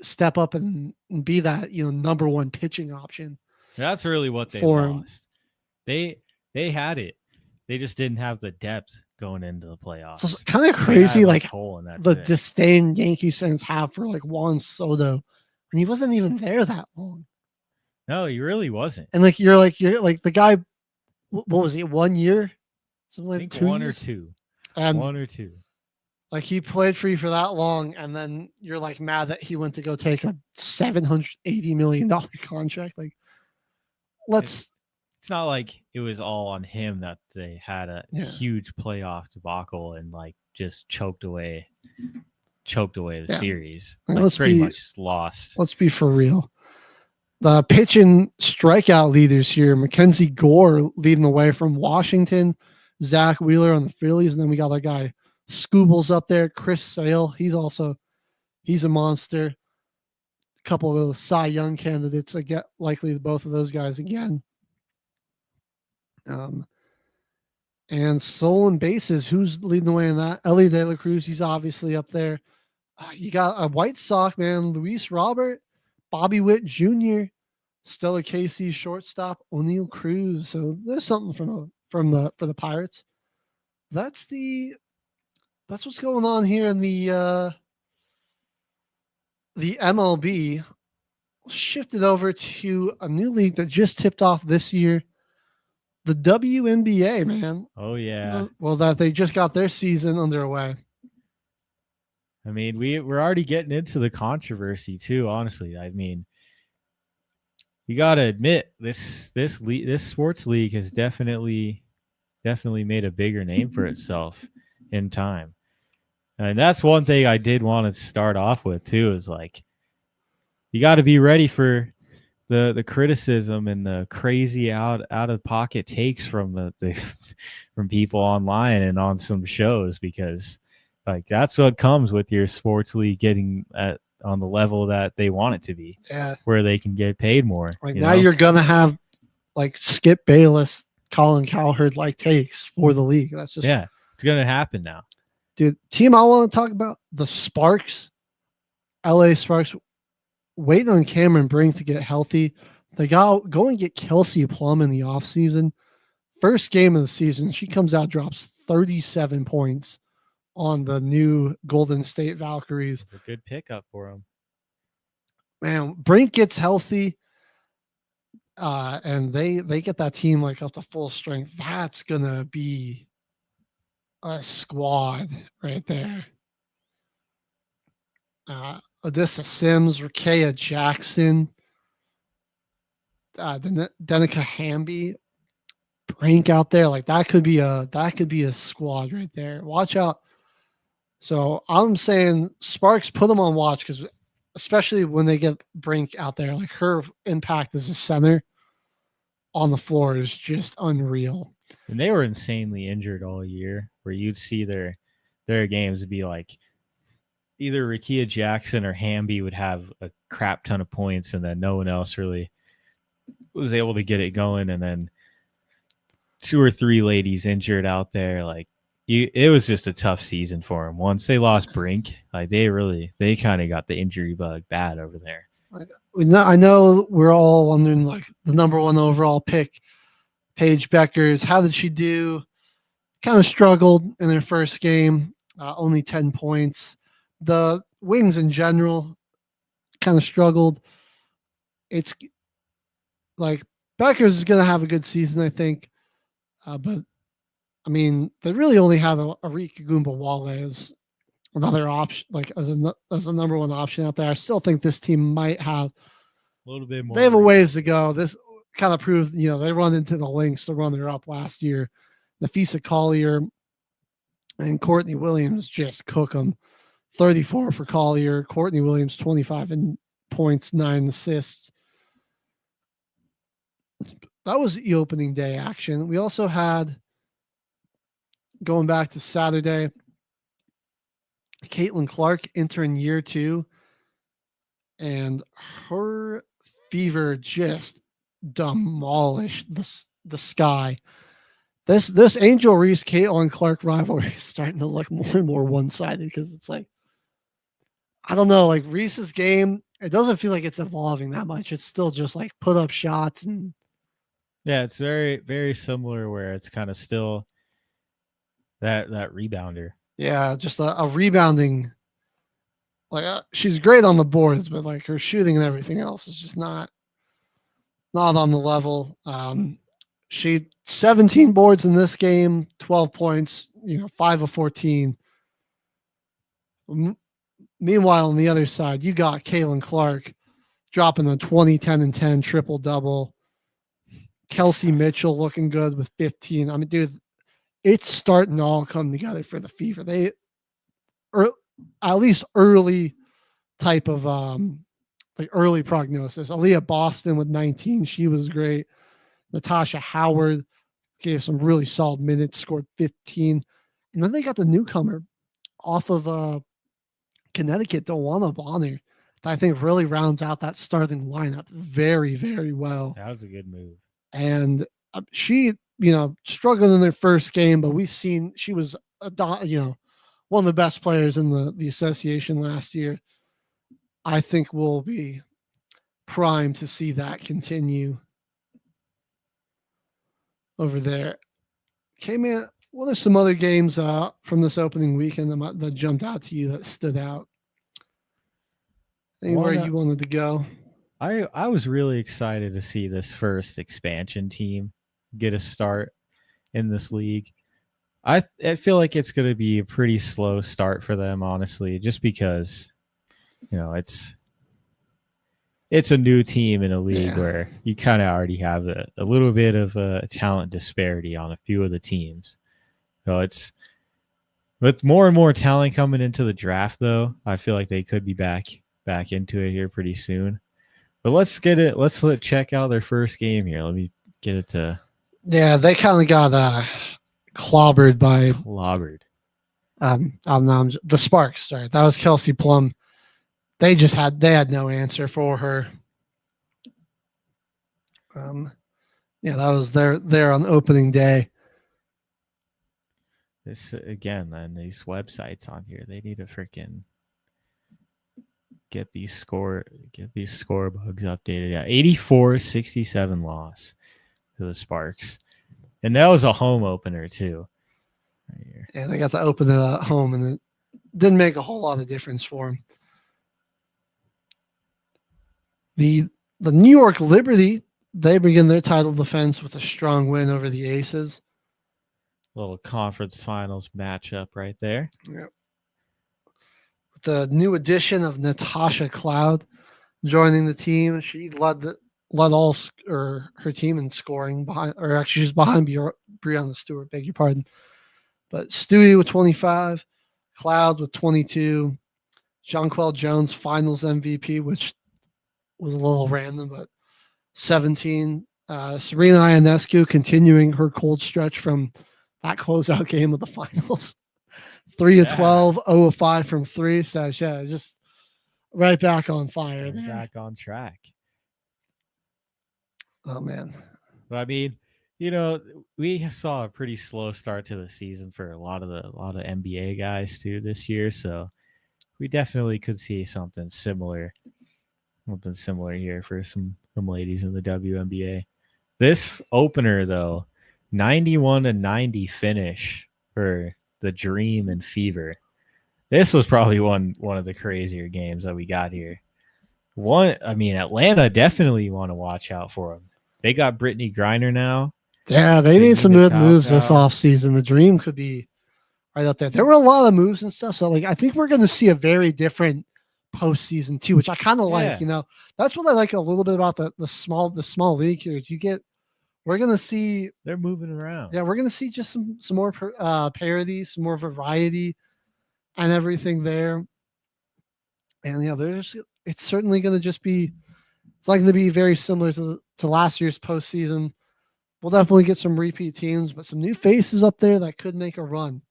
step up and be that, you know, number one pitching option? That's really what they lost. They had it. They just didn't have the depth going into the playoffs. So it's kind of crazy, like the disdain Yankees fans have for like Juan Soto, and he wasn't even there that long. No, he really wasn't. And like you're like the guy. What was he? 1 year? Something like 2 1 years? or 2. And 1 or 2. Like he played for you for that long, and then you're like mad that he went to go take a $780 million contract. Like, it's not like it was all on him that they had a huge playoff debacle and like just choked away the series. Like pretty much lost. Let's be for real. The pitch and strikeout leaders here: Mackenzie Gore leading the way from Washington, Zach Wheeler on the Phillies, and then we got that guy Scoobles up there, Chris Sale. He's a monster. A couple of those Cy Young candidates. I get likely both of those guys again. And stolen bases. Who's leading the way in that? Ellie De La Cruz. He's obviously up there. You got a White Sox man, Luis Robert. Bobby Witt Jr., Stella Casey, shortstop, O'Neal Cruz. So there's something for the Pirates. That's what's going on here in the MLB. Shifted over to a new league that just tipped off this year, the WNBA, man. Oh yeah. Well, that they just got their season underway. I mean, we're already getting into the controversy too. Honestly, I mean, you got to admit this sports league has definitely made a bigger name for itself in time, and that's one thing I did want to start off with too. Is like, you got to be ready for the criticism and the crazy out of pocket takes from the from people online and on some shows, because like that's what comes with your sports league getting on the level that they want it to be, where they can get paid more. Like now you're gonna have like Skip Bayless, Colin Cowherd like takes for the league. That's just it's gonna happen now. Dude, team I want to talk about, the Sparks, LA Sparks, waiting on Cameron Brink to get healthy. They go and get Kelsey Plum in the offseason. First game of the season, she comes out, drops 37 points on the new Golden State Valkyries. It's a good pickup for him. Man, Brink gets healthy, and they get that team like up to full strength. That's gonna be a squad right there. Odessa Sims, Rakea Jackson, Denica Hamby, Brink out there. Like that could be a squad right there. Watch out. So I'm saying Sparks, put them on watch, because especially when they get Brink out there, like her impact as a center on the floor is just unreal. And they were insanely injured all year, where you'd see their games be like either Rakea Jackson or Hamby would have a crap ton of points, and then no one else really was able to get it going. And then 2 or 3 ladies injured out there. Like it was just a tough season for them. Once they lost Brink, like they kind of got the injury bug bad over there. I know we're all wondering, like, the number 1 overall pick, Paige Beckers, how did she do? Kind of struggled in their first game, only 10 points. The Wings in general kind of struggled. It's like Beckers is going to have a good season, I think. But, I mean, they really only have Arika Goombawale as another option, like as a number 1 option out there. I still think this team might have a little bit more. They have a ways to go. This kind of proved, they run into the Lynx, the runner-up last year. Nafisa Collier and Courtney Williams just cook them. 34 for Collier. Courtney Williams, 25 points, 9 assists. That was the opening day action. We also had, going back to Saturday, Caitlin Clark entering year 2, and her Fever just demolished the Sky. This Angel Reese Caitlin Clark rivalry is starting to look more and more one-sided, because it's like, I don't know, like Reese's game, it doesn't feel like it's evolving that much. It's still just like put up shots and it's very, very similar, where it's kind of still that rebounder. Yeah, just a rebounding. Like she's great on the boards, but like her shooting and everything else is just not on the level. She 17 boards in this game, 12 points, 5 of 14. Meanwhile, on the other side, you got Caitlin Clark dropping the 20, 10, and 10 triple-double. Kelsey Mitchell looking good with 15. I mean, dude, it's starting to all come together for the Fever. They are at least early type of like early prognosis. Aaliyah Boston with 19. She was great. Natasha Howard gave some really solid minutes, scored 15. And then they got the newcomer off of Connecticut, Dewana Bonner, that I think really rounds out that starting lineup very, very well. That was a good move. And she, struggled in their first game, but we've seen she was, one of the best players in the association last year. I think we'll be primed to see that continue over there. Okay, man, what are some other games from this opening weekend that jumped out to you, that stood out? Anywhere you wanted to go? I was really excited to see this first expansion team get a start in this league. I feel like it's going to be a pretty slow start for them, honestly, just because, it's a new team in a league where you kind of already have a little bit of a talent disparity on a few of the teams. So it's, with more and more talent coming into the draft, though, I feel like they could be back into it here pretty soon. But let's get it. Let's check out their first game here. Let me get it to Yeah, they kind of got clobbered by the Sparks. Sorry, that was Kelsey Plum. They had no answer for her. That was there on opening day. This again, then these websites on here, they need to freaking get these score bugs updated. Yeah, 84-67 loss to the Sparks, and that was a home opener too. Right here. Yeah, they got to open it at home, and it didn't make a whole lot of difference for them. The New York Liberty, they begin their title defense with a strong win over the Aces. Little conference finals matchup right there. Yep. With the new addition of Natasha Cloud joining the team, she led her team in scoring behind, or actually she's behind Breonna Stewart. Beg your pardon. But Stewie with 25, Cloud with 22, Jonquel Jones finals MVP, which was a little random, but 17. Serena Ionescu continuing her cold stretch from that closeout game of the finals. 3 of 12, 0 of 5 from 3. So yeah, just right back on fire. Back on track. Oh man. But I mean, we saw a pretty slow start to the season for a lot of NBA guys too this year. So we definitely could see something similar here for some ladies in the WNBA. This opener though, 91-90 finish for the Dream and Fever. This was probably one of the crazier games that we got here. Atlanta definitely want to watch out for them. They got Brittany Griner now. Yeah, they made some good moves this offseason. The Dream could be right up there. There were a lot of moves and stuff. So I think we're going to see a very different postseason too, which I kind of like. That's what I like a little bit about the small league here. We're going to see they're moving around. Yeah, we're going to see just some more parity, some more variety, and everything there. And it's certainly going to just be. It's likely to be very similar to last year's postseason. We'll definitely get some repeat teams, but some new faces up there that could make a run.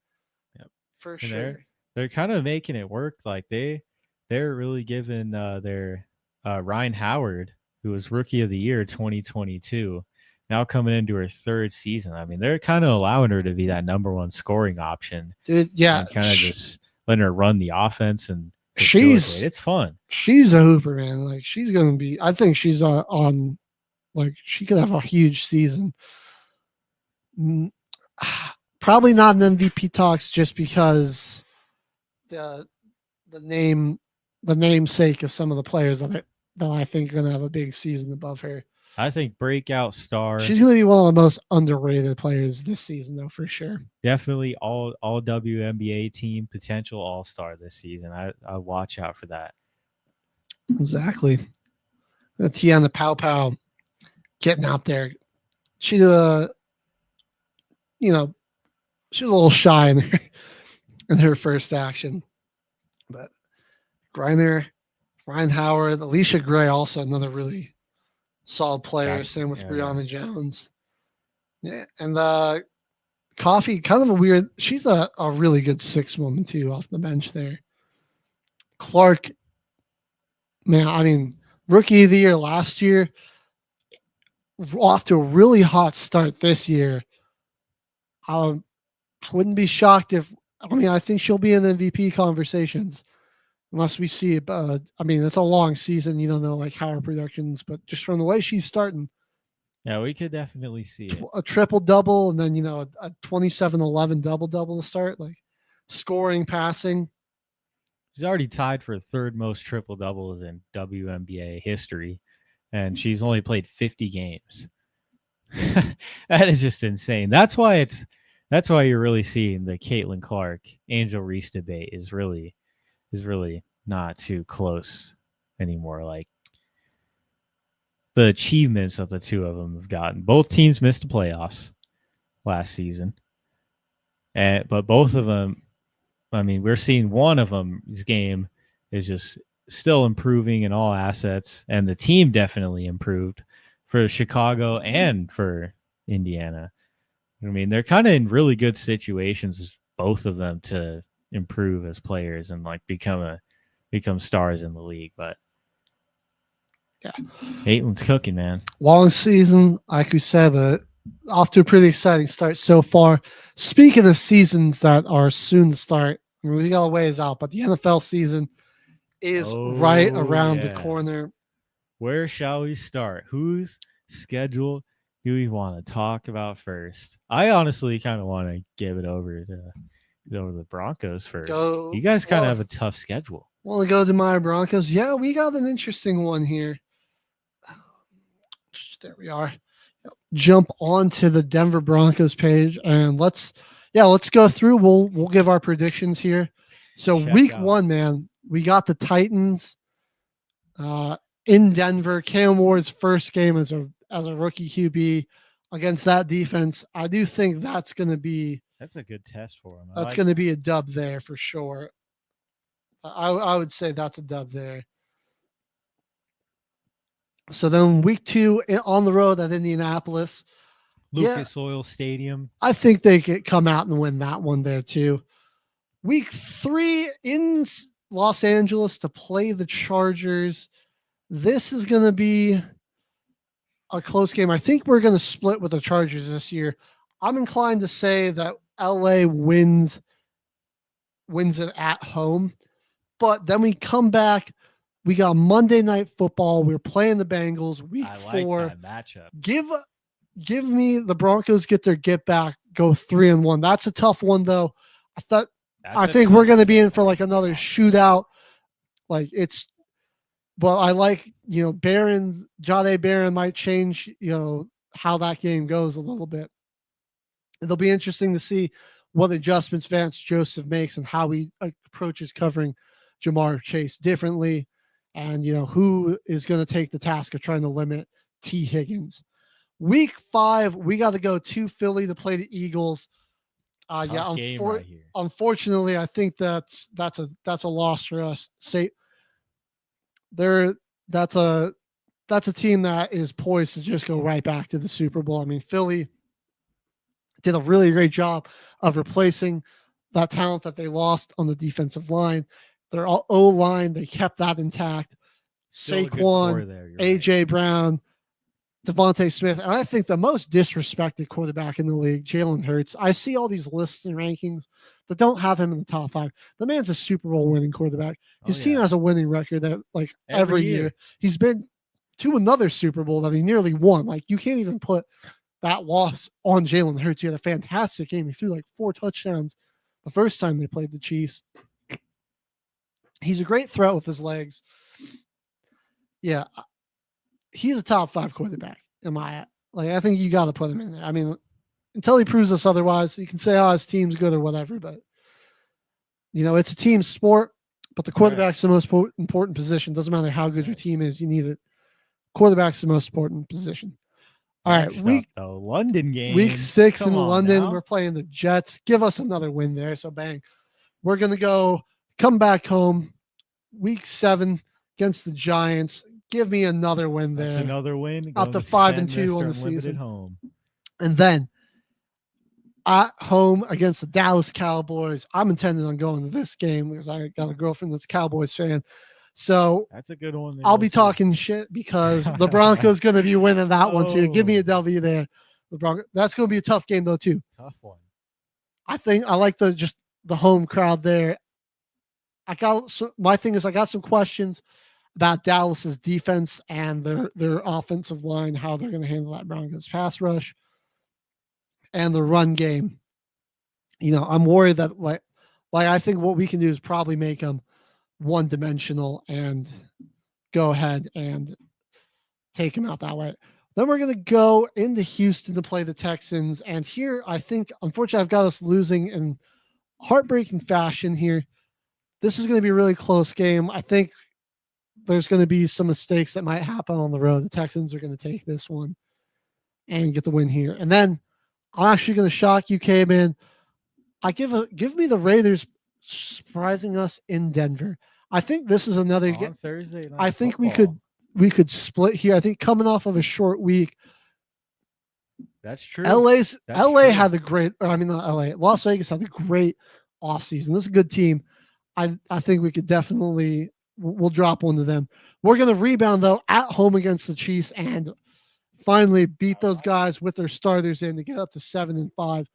Yep. For And sure. They're kind of making it work. Like they're really giving their Ryan Howard, who was Rookie of the Year 2022, now coming into her third season. I mean, they're kind of allowing her to be that number one scoring option. Dude, yeah. And kind of just letting her run the offense and it's fun. She's a hooper, man. She's going to be, I think she's on, she could have a huge season. Probably not an MVP talks just because the namesake of some of the players that I think are going to have a big season above her. I think breakout star. She's going to be one of the most underrated players this season, though, for sure. Definitely all WNBA team, potential all-star this season. I watch out for that. Exactly. Tiana Pow getting out there. She was a little shy in her first action. But Griner, Ryan Howard, Alicia Gray, also another really solid player. Same with Breonna Jones. Yeah, and Coffee, kind of a weird. She's a really good 6 woman too off the bench there. Clark, man, I mean, Rookie of the Year last year, off to a really hot start this year. I wouldn't be shocked I think she'll be in MVP conversations unless we see it. It's a long season. You don't know how her productions, but just from the way she's starting. Yeah, we could definitely see it. A triple-double and then, a 27-11 double-double to start, scoring, passing. She's already tied for third most triple-doubles in WNBA history, and she's only played 50 games. That is just insane. That's why you're really seeing the Caitlin Clark, Angel Reese debate is really not too close anymore. The achievements of the two of them have gotten. Both teams missed the playoffs last season. But both of them, we're seeing one of them's game is just still improving in all assets, and the team definitely improved for Chicago and for Indiana. I mean, they're kind of in really good situations, both of them, to improve as players and like become stars in the league. But yeah, Maitland's cooking, man. Long season, like we said, but off to a pretty exciting start so far. Speaking of seasons that are soon to start, I mean, we got a ways out, but the NFL season is right around the corner. Where shall we start? Whose schedule do we want to talk about first? I honestly kind of want to give it over to the Broncos first. You guys kind of have a tough schedule. Want to go to my Broncos? Yeah, we got an interesting one here. There we are. Jump onto the Denver Broncos page and let's go through. We'll give our predictions here. So week 1, man, we got the Titans in Denver. Cam Ward's first game as a rookie QB against that defense. I do think that's a good test for him. That's going to be a dub there for sure. I would say that's a dub there. So then week 2 on the road at Indianapolis. Lucas Oil Stadium. I think they could come out and win that one there too. Week 3 in Los Angeles to play the Chargers. This is going to be a close game. I think we're going to split with the Chargers this year. I'm inclined to say that LA wins it at home. But then we come back. We got Monday Night Football. We're playing the Bengals week 4. Like that matchup. Give me the Broncos get their get back, go 3-1. That's a tough one though. I think we're going to be in for like another shootout. But I like, Jahdae Barron might change, how that game goes a little bit. It'll be interesting to see what adjustments Vance Joseph makes and how he approaches covering Jamar Chase differently. And, who is going to take the task of trying to limit T. Higgins. Week 5, we got to go to Philly to play the Eagles. Unfortunately, I think that's a loss for us. That's a team that is poised to just go right back to the Super Bowl. I mean, Philly did a really great job of replacing that talent that they lost on the defensive line. Their O-line, they kept that intact. Saquon, A.J. Brown, Devontae Smith, and I think the most disrespected quarterback in the league, Jalen Hurts. I see all these lists and rankings that don't have him in the top 5. The man's a Super Bowl winning quarterback. His team has a winning record that every year. He's been to another Super Bowl that he nearly won. You can't even put that loss on Jalen Hurts. He had a fantastic game. He threw 4 touchdowns the first time they played the Chiefs. He's a great threat with his legs. Yeah. He's a top 5 quarterback. I think you got to put him in there. I mean, until he proves us otherwise, you can say, his team's good or whatever, but it's a team sport, but the quarterback's the most important position. Doesn't matter how good your team is. You need it. Quarterback's the most important position. All right. London game. Week 6 in London. Now. We're playing the Jets. Give us another win there. So bang. We're going to come back home. Week 7 against the Giants. Give me another win there. That's another win. Up to 5-2 on the season. Home. And then at home against the Dallas Cowboys. I'm intending on going to this game because I got a girlfriend that's a Cowboys fan. So that's a good one. I'll be talking shit because the Broncos going to be winning that one too. Give me a W there. That's going to be a tough game though too. Tough one. I think I like the home crowd there. My thing is I got some questions about Dallas's defense and their offensive line, how they're going to handle that Broncos pass rush and the run game. I'm worried that I think what we can do is probably make them one-dimensional and go ahead and take them out that way. Then we're going to go into Houston to play the Texans. And here, I think, unfortunately, I've got us losing in heartbreaking fashion here. This is going to be a really close game. I think there's going to be some mistakes that might happen on the road. The Texans are going to take this one and get the win here. And then I'm actually going to shock you, K-Man. Give me the Raiders surprising us in Denver. I think this is another on Thursday night I think football. we could split here. I think coming off of a short week, That's true. LA true. had the great, or I mean not LA, Las Vegas had a great offseason. This is a good team. I think we could definitely we'll drop one to them. We're gonna rebound though at home against the Chiefs and finally beat those guys with their starters in to get up to 7-5.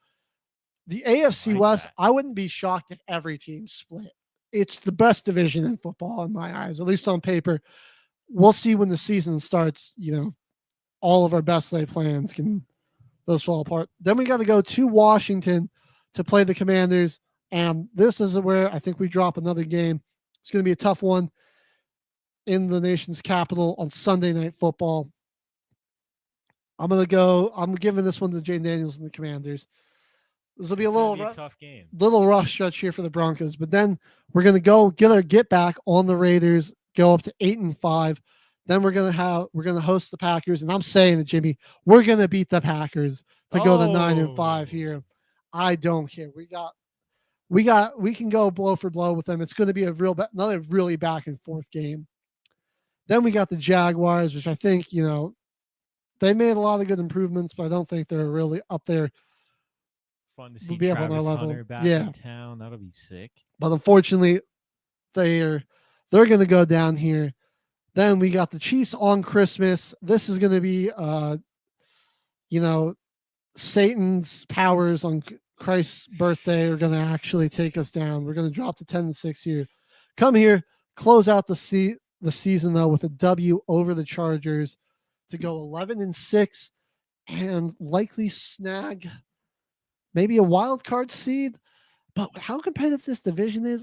The AFC West, I wouldn't be shocked if every team split. It's the best division in football in my eyes, at least on paper. We'll see when the season starts. All of our best laid plans can those fall apart. Then we got to go to Washington to play the Commanders. And this is where I think we drop another game. It's going to be a tough one in the nation's capital on Sunday Night Football. I'm giving this one to Jane Daniels and the Commanders. This will be a tough game. Little rough stretch here for the Broncos, but then we're going to go get back on the Raiders, go up to 8-5. Then we're going to host the Packers. And I'm saying it, Jimmy, we're going to beat the Packers to go to 9-5 here. I don't care. We can go blow for blow with them. It's going to be another really back and forth game. Then we got the Jaguars, which I think, they made a lot of good improvements, but I don't think they're really up there. Fun to see Travis Hunter back in town. That'll be sick. But unfortunately, they're going to go down here. Then we got the Chiefs on Christmas. This is going to be, Satan's powers on Christ's birthday are going to actually take us down. We're going to drop to 10-6 here. Come here, close out the season though with a W over the Chargers to go 11-6 and likely snag maybe a wild card seed. But how competitive this division is,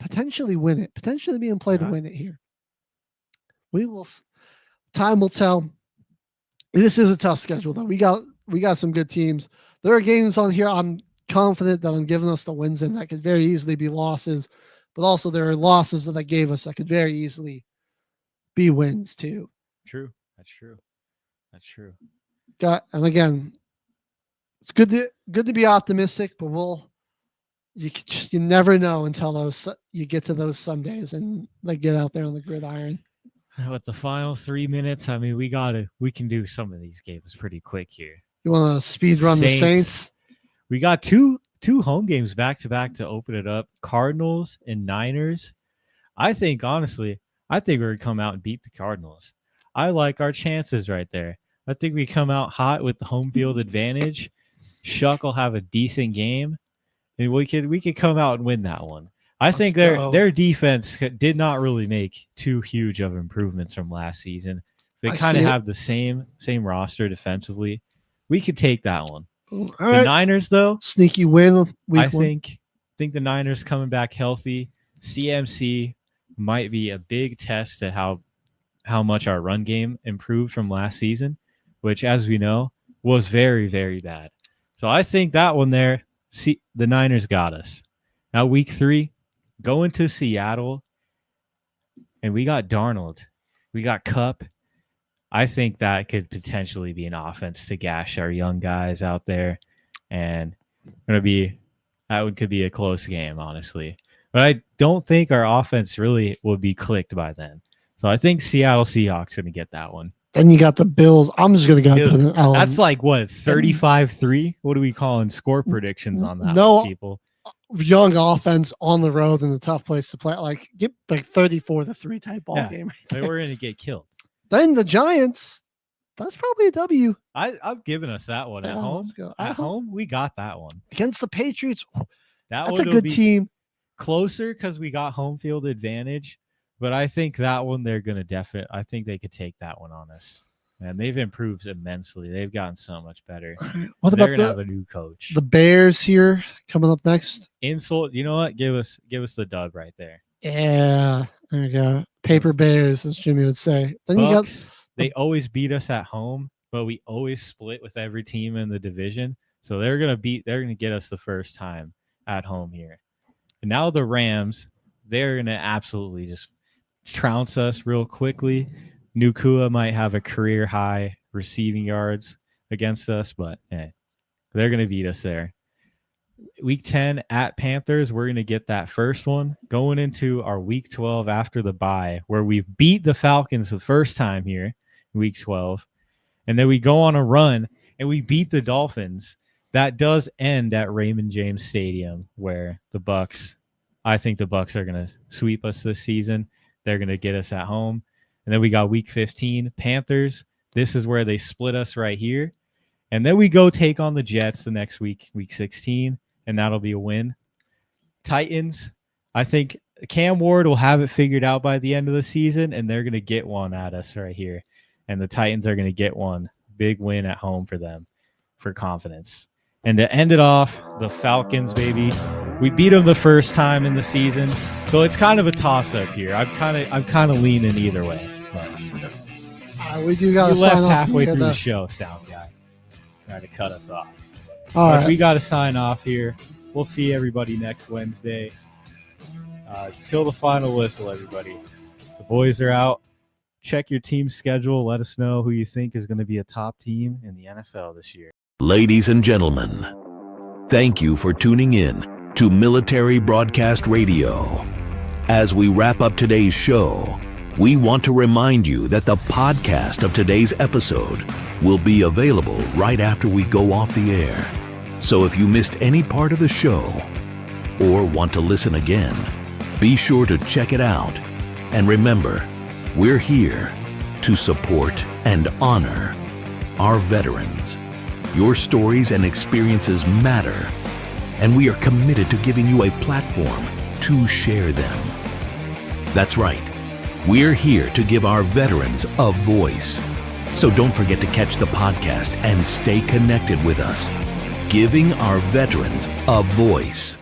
potentially win it. Potentially be in play to win it here. Time will tell. This is a tough schedule though. We got some good teams. There are games on here I'm confident that I'm giving us the wins in that could very easily be losses, but also there are losses that I gave us that could very easily be wins too. True. That's true. And again, it's good to be optimistic, but you never know until you get to those Sundays and they get out there on the gridiron. With the final 3 minutes, I mean, we can do some of these games pretty quick here. You want to speed run the Saints? We got two home games back to back to open it up. Cardinals and Niners. I think honestly, we're gonna come out and beat the Cardinals. I like our chances right there. I think we come out hot with the home field advantage. Shuck will have a decent game, and we could come out and win that one. I think their defense did not really make too huge of improvements from last season. They kind of have the same roster defensively. We could take that one. Niners, though, sneaky win. I think the Niners coming back healthy. CMC might be a big test at how much our run game improved from last season, which, as we know, was very, very bad. So I think that one there, the Niners got us. Now, week 3, going to Seattle, and we got Darnold. We got Kupp. I think that could potentially be an offense to gash our young guys out there, and could be a close game, honestly. But I don't think our offense really will be clicked by then. So I think Seattle Seahawks going to get that one. Then you got the Bills. I'm just going to go put an L. That's like, what, 35-3? What are we calling score predictions on that? No, people. Young offense on the road in a tough place to play. Like, get like 34-3 type ball game. Right, we're going to get killed. Then the Giants, that's probably a W. I'm giving us that one at home. At home, we got that one. Against the Patriots, that's a good team. Closer because we got home field advantage. But I think that one they're going to I think they could take that one on us. And they've improved immensely. They've gotten so much better. What they're about going to have a new coach. The Bears here coming up next. Insult. You know what? Give us the dub right there. Yeah. There you go. Paper Bears, as Jimmy would say. Then Bucks, they always beat us at home, but we always split with every team in the division. So they're going to get us the first time at home here. And now the Rams, they're going to absolutely just trounce us real quickly. Nukua might have a career high receiving yards against us, but they're going to beat us there. Week 10 at Panthers, we're going to get that first one. Going into our Week 12 after the bye, where we beat the Falcons the first time here, Week 12. And then we go on a run, and we beat the Dolphins. That does end at Raymond James Stadium, where I think the Bucs are going to sweep us this season. They're going to get us at home. And then we got Week 15, Panthers. This is where they split us right here. And then we go take on the Jets the next week, Week 16, and that'll be a win. Titans, I think Cam Ward will have it figured out by the end of the season, and they're going to get one at us right here. And the Titans are going to get one. Big win at home for them for confidence. And to end it off, the Falcons, baby. We beat them the first time in the season, so it's kind of a toss-up here. I'm kind of leaning either way. But we do got to sign left off halfway here, through the show, sound guy. Trying to cut us off. All right. We got to sign off here. We'll see everybody next Wednesday. Till the final whistle, everybody. The boys are out. Check your team schedule. Let us know who you think is going to be a top team in the NFL this year. Ladies and gentlemen, thank you for tuning in to Military Broadcast Radio. As we wrap up today's show, we want to remind you that the podcast of today's episode will be available right after we go off the air. So if you missed any part of the show or want to listen again, be sure to check it out. And remember, we're here to support and honor our veterans. Your stories and experiences matter, and we are committed to giving you a platform to share them. That's right. We're here to give our veterans a voice. So don't forget to catch the podcast and stay connected with us. Giving our veterans a voice.